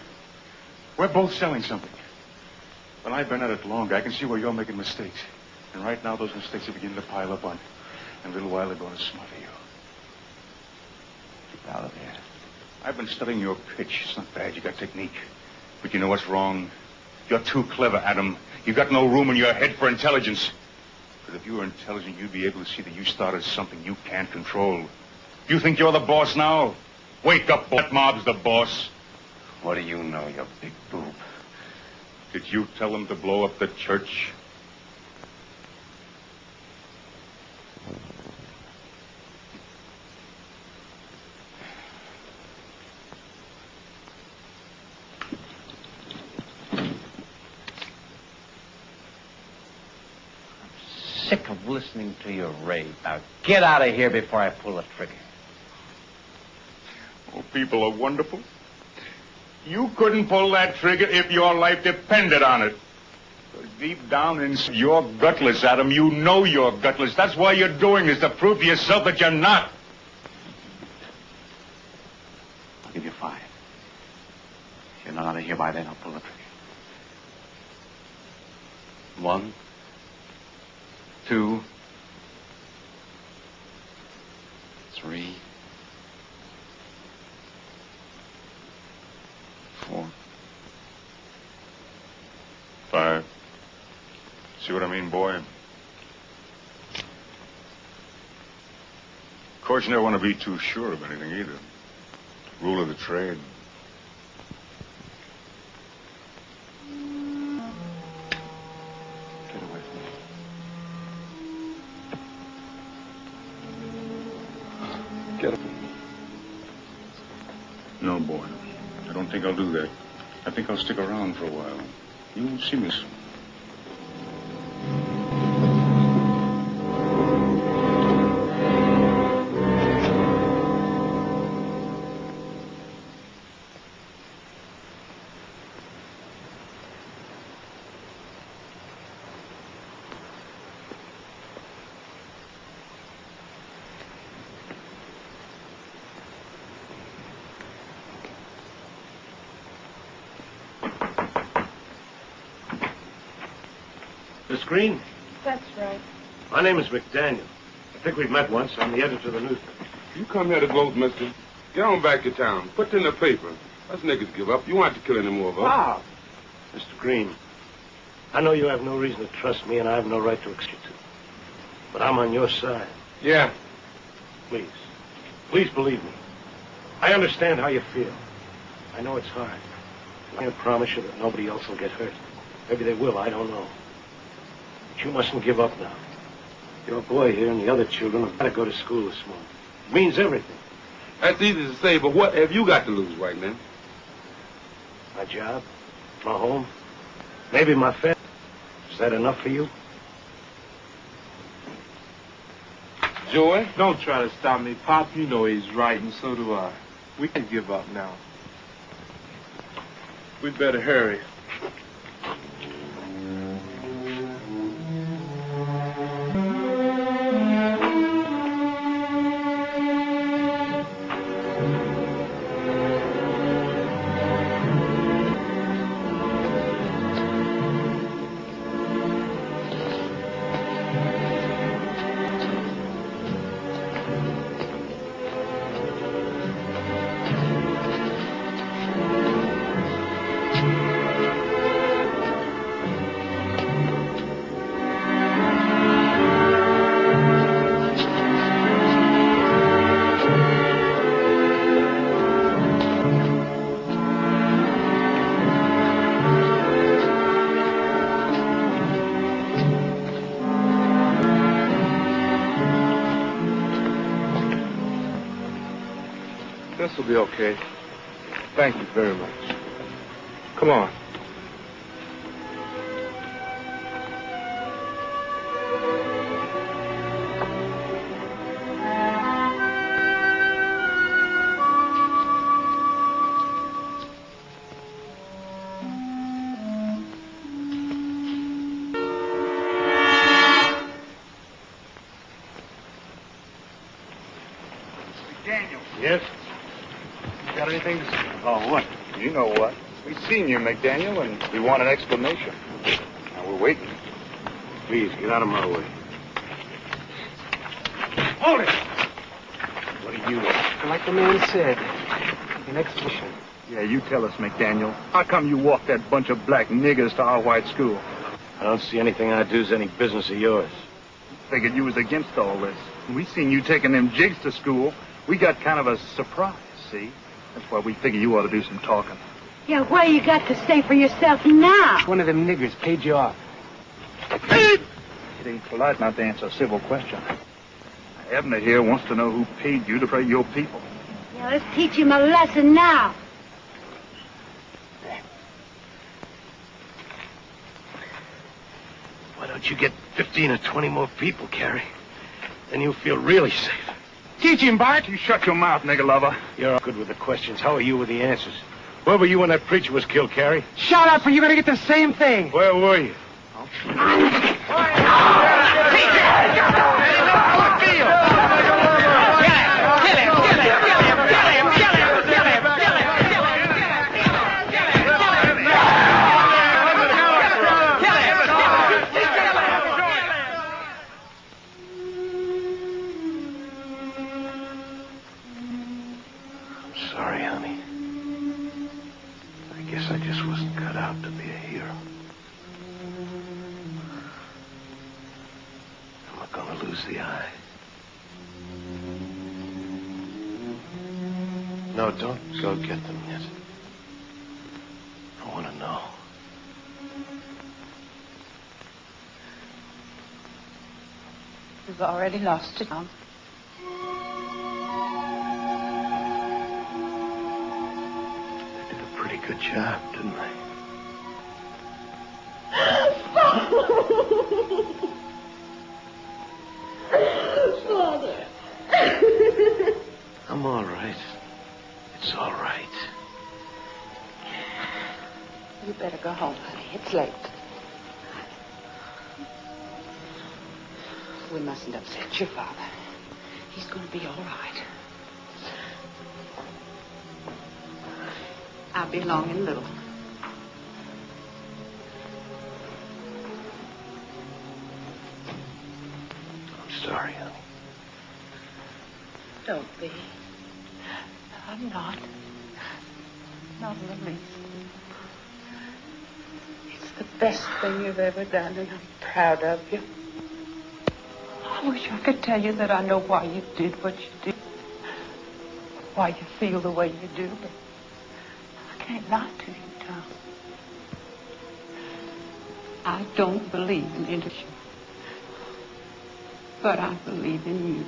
We're both selling something. But I've been at it longer. I can see where you're making mistakes. And right now, those mistakes are beginning to pile up on you. In a little while, they're going to smother you. Get out of there. I've been studying your pitch. It's not bad. You got technique. But you know what's wrong? You're too clever, Adam. You've got no room in your head for intelligence. But if you were intelligent, you'd be able to see that you started something you can't control. You think you're the boss now? Wake up, that mob's the boss.
What do you know, you big boob?
Did you tell them to blow up the church?
Sick of listening to your rave. Now, get out of here before I pull the trigger.
Oh, people are wonderful. You couldn't pull that trigger if your life depended on it. Deep down inside, you're gutless, Adam. You know you're gutless. That's why you're doing this, to prove to yourself that you're not.
I'll give you 5. If you're not out of here by then, I'll pull the trigger. 1, 2, 3, 4,
5. See what I mean, boy? Of course, you never want to be too sure of anything either. Rule of the trade.
Get away from me. Get up.
No, boy. I don't think I'll do that. I think I'll stick around for a while. You won't see me soon.
Miss Green?
That's right.
My name is McDaniel. I think we've met once. I'm the editor of the newspaper.
You come here to gloat, mister. Get on back to town. Put it in the paper. Us niggas give up. You want to kill any more of us.
Wow. Mr. Green, I know you have no reason to trust me, and I have no right to expect you to. But I'm on your side.
Yeah.
Please. Please believe me. I understand how you feel. I know it's hard. I can't promise you that nobody else will get hurt. Maybe they will, I don't know. But you mustn't give up now. Your boy here and the other children have got to go to school this morning. It means everything.
That's easy to say, but what have you got to lose right now?
My job, my home, maybe my family. Is that enough for you?
Joey, don't try to stop me, Pop. You know he's right, and so do I. We can give up now. We'd better hurry. This'll be okay. Thank you very much. Come on.
Daniel.
Yes?
Got anything to say? Oh, what? You know what. We've seen you, McDaniel, and we want an explanation. Now, we're waiting.
Please, get out of my way.
Hold it!
What do you want?
Like the man said, an explanation.
Yeah, you tell us, McDaniel. How come you walked that bunch of black niggers to our white school?
I don't see anything I do is any business of yours.
Figured you was against all this. We seen you taking them jigs to school. We got kind of a surprise, see? That's why we figure you ought to do some talking.
Yeah, what you got to say for yourself now?
One of them niggers paid you off.
It ain't polite not to answer a civil question. Abner here wants to know who paid you to pray your people.
Yeah, let's teach him a lesson now.
Why don't you get 15 or 20 more people, Carrie? Then you'll feel really safe.
Teach him, Bart.
You shut your mouth, nigger lover.
You're all good with the questions. How are you with the answers? Where were you when that preacher was killed, Carrie?
Shut up or you're going to get the same thing.
Where were you? Sorry, honey. I guess I just wasn't cut out to be a hero. I'm not gonna lose the eye. No, don't go get them yet. I want to know.
You've already lost it, Tom.
Pretty good job, didn't they?
Father.
I'm all right. It's all right.
You better go home, honey. It's late. We mustn't upset your father. He's going to be all right. I'll be along in a little.
I'm sorry, honey.
Don't be. I'm not. Not in the least. It's the best thing you've ever done, and I'm proud of you. I wish I could tell you that I know why you did what you did. Why you feel the way you do, but I can't lie to you, Tom. I don't believe in industry, but I believe in you.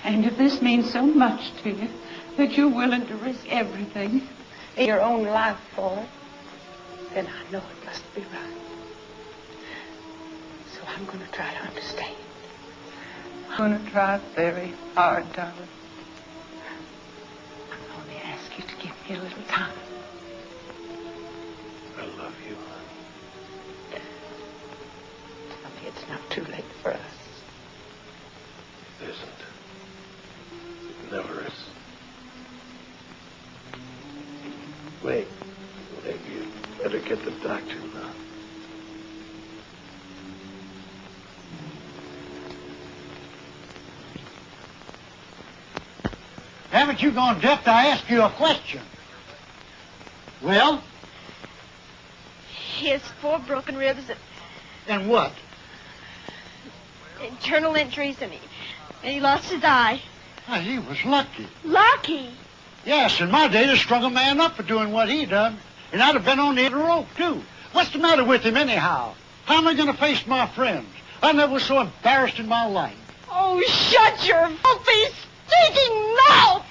And if this means so much to you that you're willing to risk everything in your own life for it, then I know it must be right. So I'm going to try to understand. I'm going to try very hard, darling. I only ask you to give me a little time.
I love you, honey.
Tell me it's not too late for us.
It isn't. It never is. Wait. Maybe you better get the doctor now.
Haven't you gone deaf to ask you a question? Well?
He has 4 broken ribs
And what?
and internal injuries, and he lost his eye.
Well, he was lucky.
Lucky?
Yes, in my day, they strung a man up for doing what he done. And I'd have been on the end of the rope, too. What's the matter with him, anyhow? How am I going to face my friends? I never was so embarrassed in my life.
Oh, shut your filthy, stinking mouth!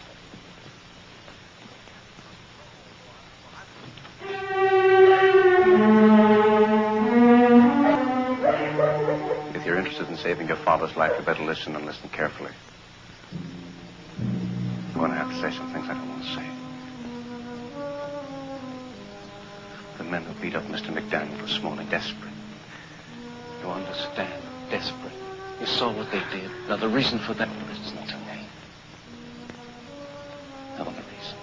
If you're interested in saving your father's life, you better listen and listen carefully. I'm going to have to say some things I don't want to say. The men who beat up Mr. McDaniel this morning, desperate. You understand? Desperate. You saw what they did. Now, the reason for that isn't to me. No, the reason.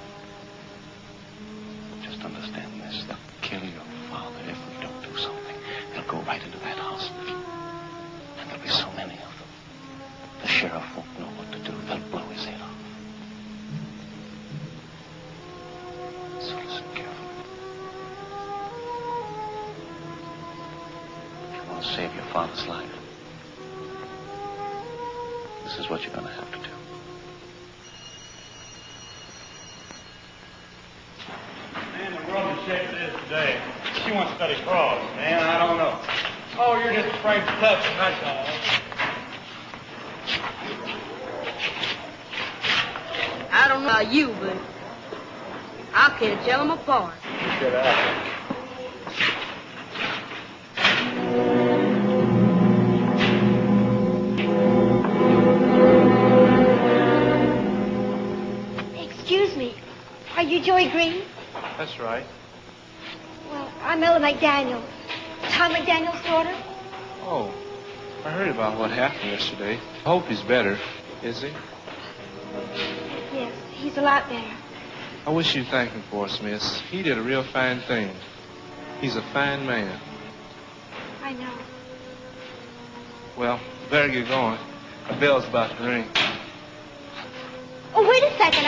Just understand this. They'll kill your father if we don't do something. They'll go right into that hospital. And there'll be so many of them. The sheriff won't know what to do. They'll blow his head off. So listen carefully. If you want to save your father's life, this is what you're going to have to do.
Man, the world is shaped it is today. She wants to study frauds. Man, I don't know. Oh, you're just afraid to touch them, that's all.
I don't know about you, but I can't tell them apart.
Shut up.
Excuse me. Are you Joey Green?
That's right.
Well, I'm Ella McDaniel. Tom McDaniel's daughter?
Oh, I heard about what happened yesterday. I hope he's better. Is he?
Yes, he's a lot better.
I wish you'd thank him for us, miss. He did a real fine thing. He's a fine man.
I know.
Well, better get going. The bell's about to ring.
Oh, wait a second.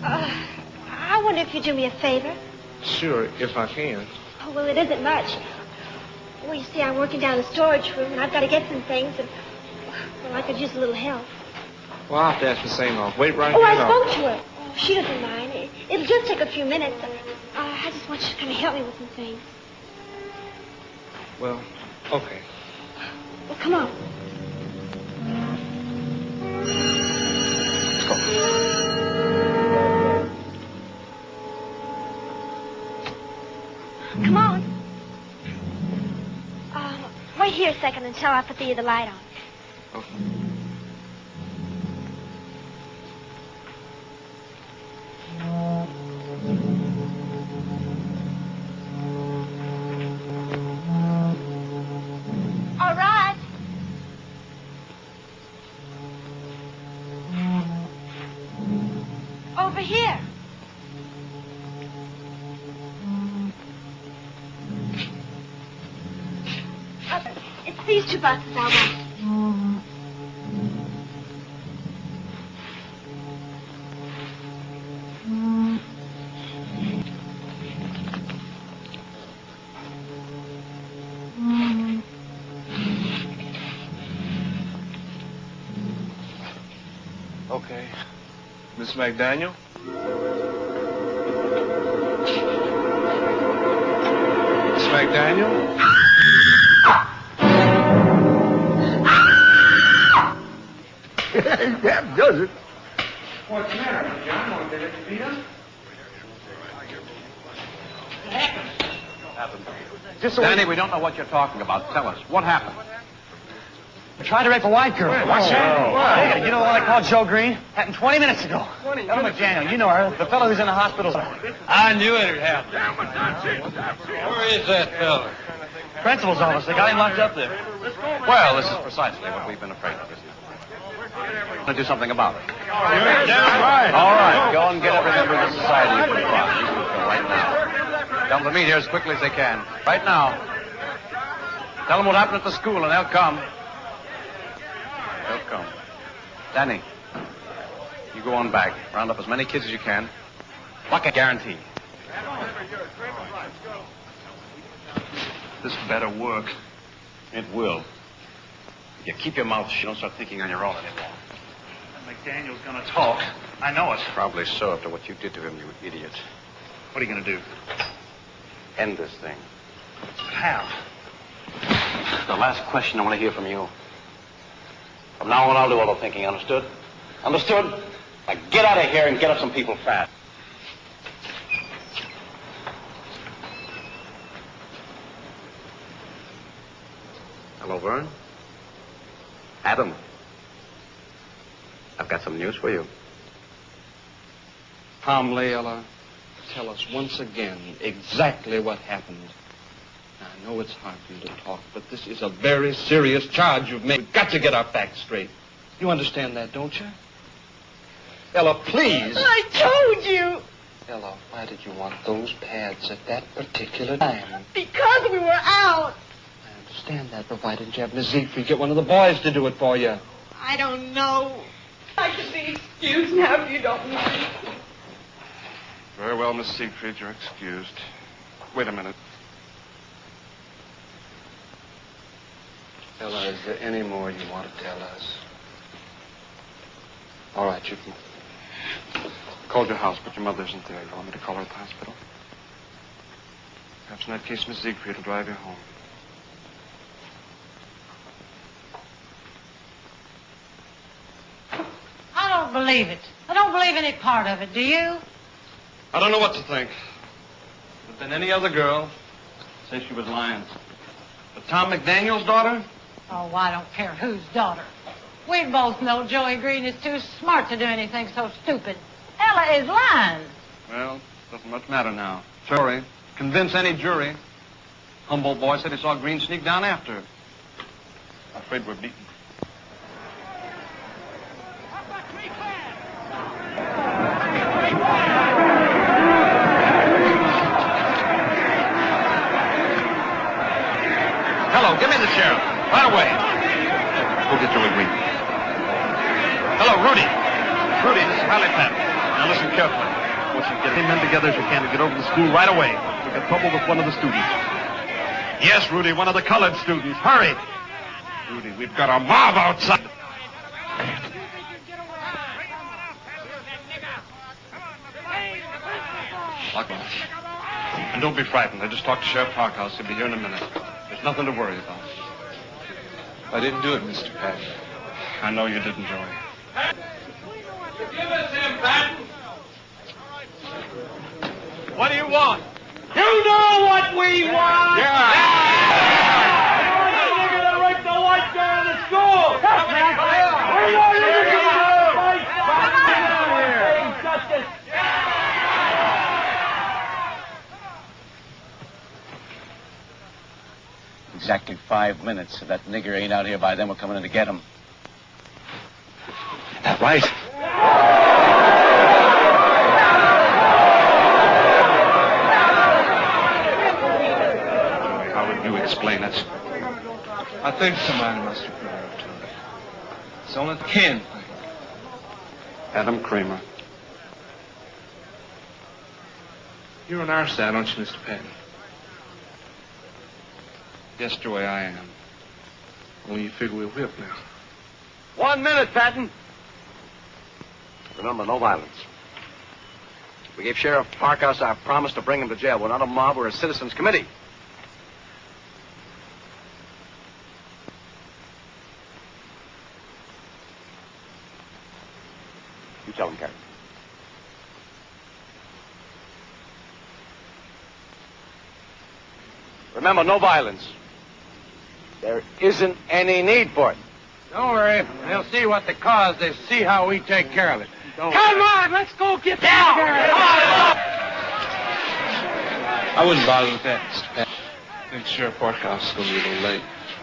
I wonder if you'd do me a favor.
Sure, if I can.
Oh, well, it isn't much. Well, you see, I'm working down in the storage room, and I've got to get some things, and, well, I could use a little help.
Well, I'll have to ask the same off. Wait right
Oh,
here.
I spoke to her. Oh, she doesn't mind. It'll just take a few minutes. I just want you to kind of help me with some things.
Well, okay.
Well, come on. Come on. Wait here a second until I put the light on.
Okay.
All right. Over here. It's these two boxes I want.
Okay. Miss McDaniel? Miss McDaniel?
That does it.
What's the matter, John? Want to let you beat up?
Danny, we don't know what you're talking about. Tell us. What happened?
Tried to rape a white girl.
What's that?
Hey, you know what I called Joe Green? Happened 20 minutes ago. Ella McDaniel, you know her. The fellow who's in the hospital. I knew it would happen.
Where is that fella?
Principal's office. They got him locked up there.
Well, this is precisely what we've been afraid of, isn't it? We're going to do something about it. All right. Go and get every member of the society you can find. You can go right now. Tell them to meet here as quickly as they can. Right now. Tell them what happened at the school, and they'll come. They'll come. Danny, you go on back. Round up as many kids as you can. Like a guarantee.
This better work.
It will. You keep your mouth shut. You don't start thinking on your own anymore.
McDaniel's gonna talk. I know it.
Probably so, after what you did to him, you idiot.
What are you gonna do?
End this thing.
How?
The last question I want to hear from you. From now on, I'll do all the thinking, understood? Understood? Now get out of here and get up some people fast. Hello, Vern. Adam. I've got some news for you.
Tom Layella, tell us once again exactly what happened. I know it's hard for you to talk, but this is a very serious charge you've made. We've got to get our facts straight. You understand that, don't you? Ella, please.
I told you.
Ella, why did you want those pads at that particular time?
Because we were out.
I understand that, but why didn't you have Miss Siegfried get one of the boys to do it for you?
I don't know. I can be excused now if you don't mind.
Very well, Miss Siegfried, you're excused. Wait a minute.
Ella, is there any more you want to tell us? All right, you can.
Called your house, but your mother isn't there. You want me to call her at the hospital? Perhaps in that case, Miss Siegfried will drive you home.
I don't believe it. I don't believe any part of it, do you?
I don't know what to think. But then any other girl says she was lying. But Tom McDaniel's daughter?
Oh, I don't care whose daughter. We both know Joey Green is too smart to do anything so stupid. Ella is lying.
Well, doesn't much matter now. Sorry. Convince any jury. Humboldt boy said he saw Green sneak down after her.
I'm afraid we're beaten.
Hello, give me the sheriff. Right away. Go get Joey Green. Hello, Rudy. Rudy, this is Riley Pat. Now listen carefully. I want you to get any men together as you can to get over to the school right away. We've got trouble with one of the students. Yes, Rudy, one of the colored students. Hurry. Rudy, we've got a mob outside. Lock him. And don't be frightened. I just talked to Sheriff Parkhouse. He'll be here in a minute. There's nothing to worry about.
I didn't do it, Mr. Patton.
I know you didn't, Joey.
Give us him, Patton.
What do you want?
You know what we want!
Yeah!
We're going to rape the white girl in the school! We're going to fight justice!
Exactly 5 minutes. If that nigger ain't out here by then, we're coming in to get him. That right? How would you explain it?
I think somebody must have put her up to it. It's only the kin thing.
Adam Kramer.
You're on our side, aren't you, Mr. Patton? Yes, Joey, I am. Only you figure we'll whip now.
1 minute, Patton. Remember, no violence. We gave Sheriff Parkhouse our promise to bring him to jail. We're not a mob, we're a citizens' committee. You tell him, Captain. Remember, no violence. There isn't any need for it.
Don't worry. They'll see what the cause is. See how we take care of it.
Come on, let's go get
down.
I wouldn't bother with that, Mr. Patton. I think Sheriff Parkhouse is going to be a little late.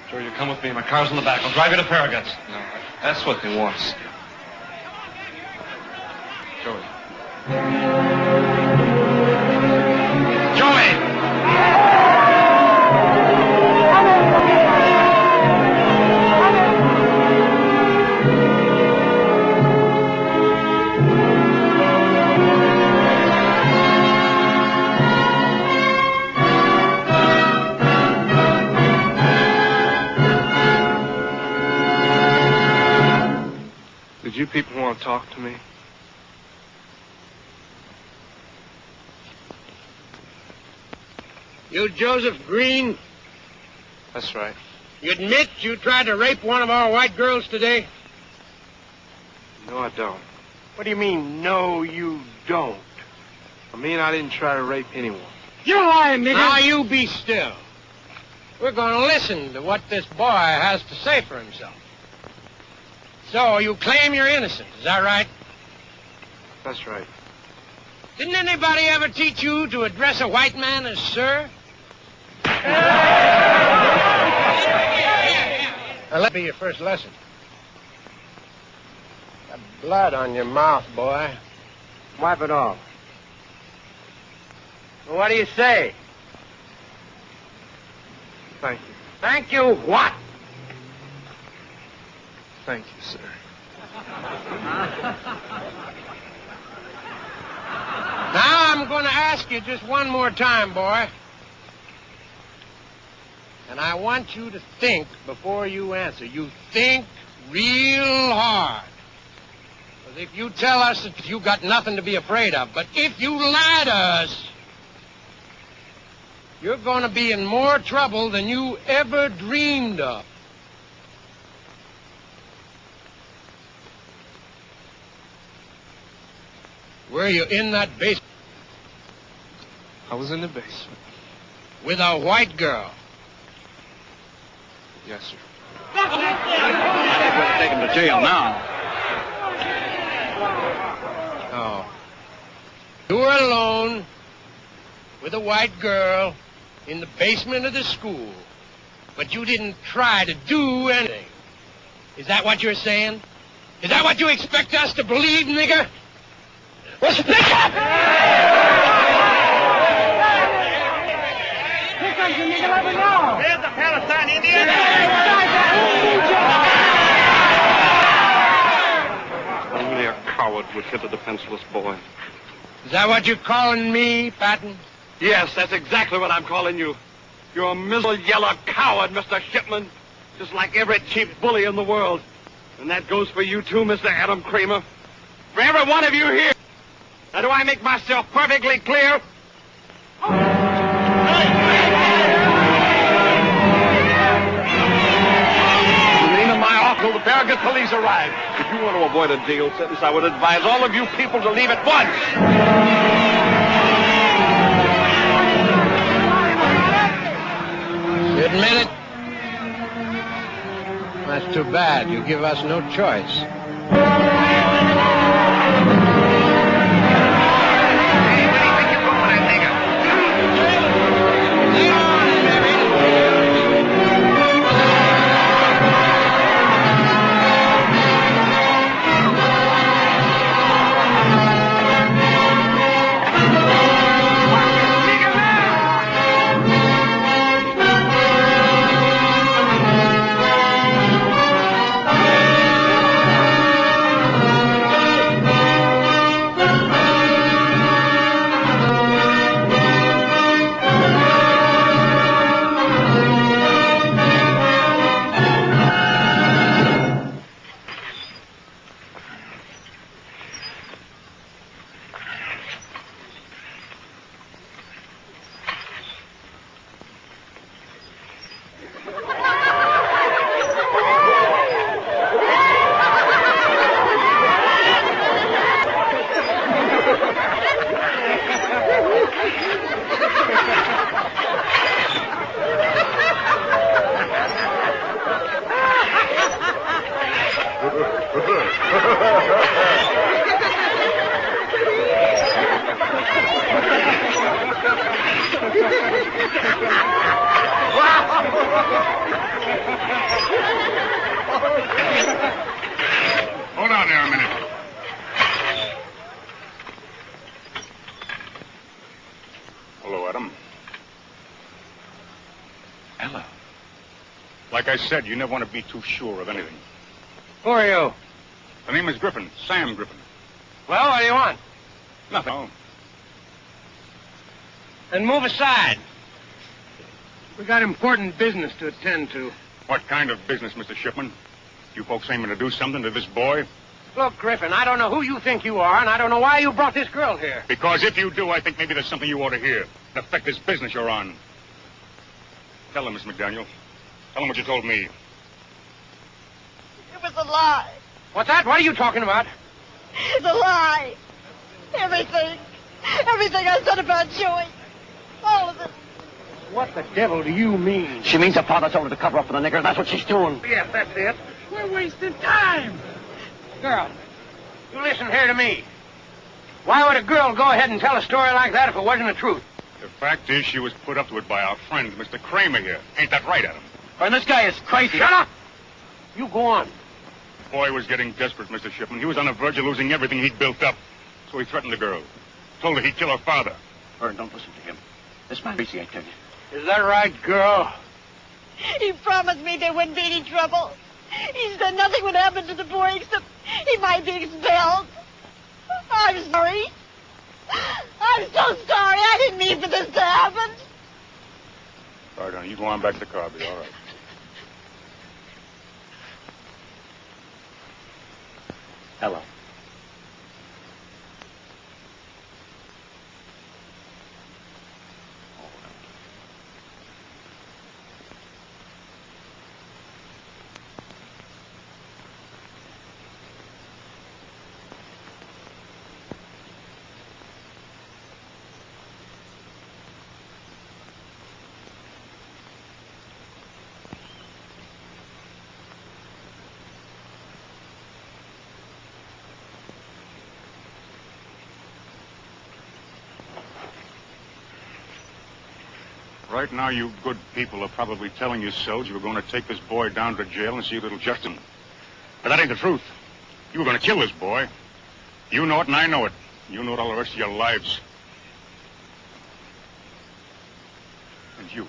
Sure, you come with me. My car's in the back. I'll drive you to Farragut's.
No, that's what they want us to do.
Joey. Joey!
Did you people want to talk to me?
You Joseph Green,
That's right.
you admit you tried to rape one of our white girls today?
No, I don't.
What do you mean, no, you don't?
I mean, I didn't try to rape anyone.
You're lying, nigga. Now, you be still. We're going to listen to what this boy has to say for himself. So, you claim you're innocent, is that right?
That's right.
Didn't anybody ever teach you to address a white man as sir? Now, let me be your first lesson. Got blood on your mouth, boy. Wipe it off. Well, what do you say?
Thank you.
Thank you what?
Thank you, sir.
Now I'm going to ask you just one more time, boy. And I want you to think before you answer. You think real hard. Because if you tell us that you got nothing to be afraid of, but if you lie to us, you're going to be in more trouble than you ever dreamed of. Were you in that basement?
I was in the basement.
With a white girl?
Yes, sir.
We'll take him to jail now.
Oh. You were alone with a white girl in the basement of the school. But you didn't try to do anything. Is that what you're saying? Is that what you expect us to believe, nigger? Well, speak up!
Here comes the nigger, let me know.
Here's the Palestine Indian.
Only a coward would hit a defenseless boy.
Is that what you're calling me, Patton?
Yes, that's exactly what I'm calling you. You're a miserable yellow coward, Mr. Shipman. Just like every cheap bully in the world. And that goes for you too, Mr. Adam Kramer. For every one of you here. Now, do I make myself perfectly clear? Remain in my office till the Farragut police arrive. If you want to avoid a jail sentence, I would advise all of you people to leave at once.
You admit it? That's too bad. You give us no choice.
Hold on there a minute. Hello, Adam.
Ella.
Like I said, you never want to be too sure of anything.
Who are you?
The name is Griffin, Sam Griffin.
Well, what do you want?
Nothing. Oh.
Then move aside. We got important business to attend to.
What kind of business, Mr. Shipman? You folks aiming to do something to this boy?
Look, Griffin, I don't know who you think you are, and I don't know why you brought this girl here.
Because if you do, I think maybe there's something you ought to hear. It affects this business you're on. Tell him, Miss McDaniel. Tell him what you told me.
It was a lie.
What's that? What are you talking about?
It's a lie. Everything. Everything I said about Joey. All of it.
What the devil do you mean?
She means her father told her to cover up for the nigger. That's what she's doing.
Yes, that's it. We're wasting time. Girl, you listen here to me. Why would a girl go ahead and tell a story like that if it wasn't the truth?
The fact is she was put up to it by our friend, Mr. Kramer here. Ain't that right, Adam?
And this guy is crazy.
Shut up! You go on.
The boy was getting desperate, Mr. Shipman. He was on the verge of losing everything he'd built up. So he threatened the girl. Told her he'd kill her father.
Vern, don't listen to him. This man Greasy ain't killing you.
Is that right, girl?
He promised me there wouldn't be any trouble. He said nothing would happen to the boy except he might be expelled. I'm sorry. I'm so sorry. I didn't mean for this to happen.
All right, honey, you go on back to the car. Be all right.
Ella.
Right now, you good people are probably telling yourselves you were going to take this boy down to jail and see little Justin. But that ain't the truth. You were going to kill this boy. You know it and I know it. You know it all the rest of your lives. And you.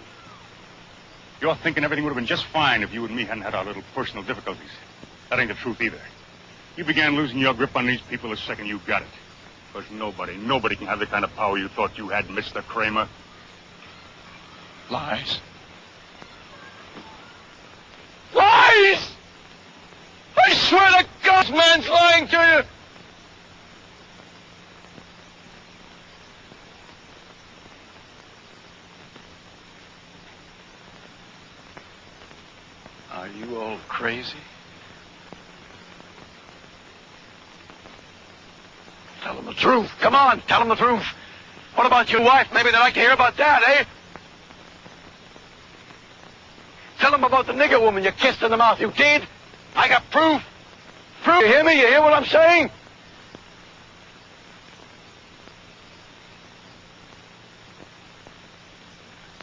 You're thinking everything would have been just fine if you and me hadn't had our little personal difficulties. That ain't the truth either. You began losing your grip on these people the second you got it. Because nobody can have the kind of power you thought you had, Mr. Kramer.
Lies. Lies! I swear to God, this man's lying to you! Are you all crazy? Tell them the truth. Come on, tell them the truth. What about your wife? Maybe they'd like to hear about that, eh? Tell them about the nigger woman you kissed in the mouth. You did? I got proof. Proof. You hear me? You hear what I'm saying?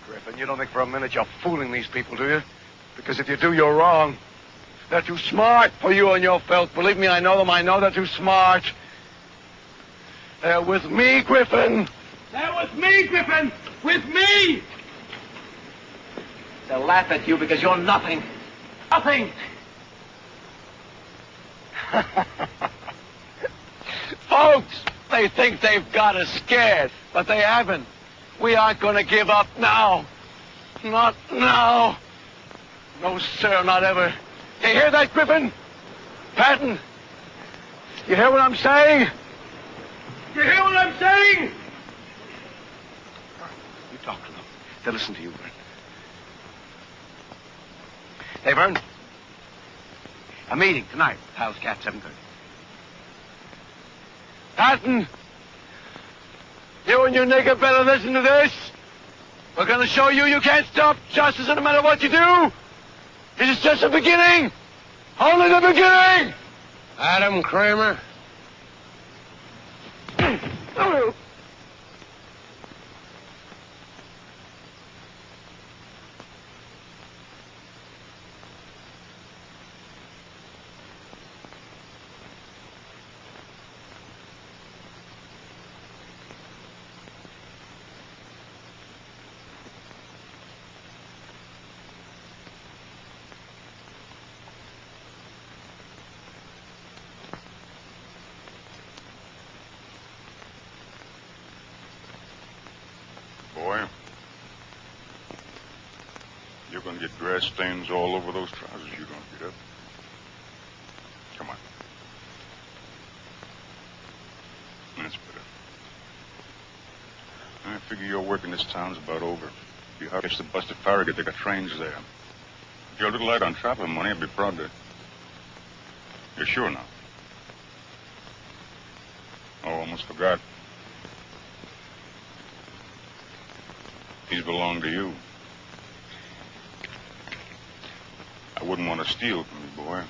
Griffin, you don't think for a minute you're fooling these people, do you? Because if you do, you're wrong. They're too smart for you and your filth. Believe me, I know them. I know they're too smart. They're with me, Griffin.
They're with me, Griffin. With me.
They'll laugh at you because you're nothing. Nothing.
Folks, they think they've got us scared, but they haven't. We aren't going to give up now. Not now. No, sir, not ever. You hear that, Griffin? Patton? You hear what I'm saying?
You hear what I'm saying?
You talk to them. They'll listen to you, Vern. Hey, Vern. A meeting tonight. Hal's Cat, 7:30. Patton! You and your nigger better listen to this. We're going to show you you can't stop justice no matter what you do. This is just the beginning. Only the beginning.
Adam Kramer.
Boy, you're going to get grass stains all over those trousers you don't get up. Come on. That's better. I figure your work in this town's about over. If you catch the bus to Farragut, they got trains there. If you're a little light on traveling money, I'd be proud to. You're sure now? Oh, almost forgot. These belong to you. I wouldn't want to steal from you, boy.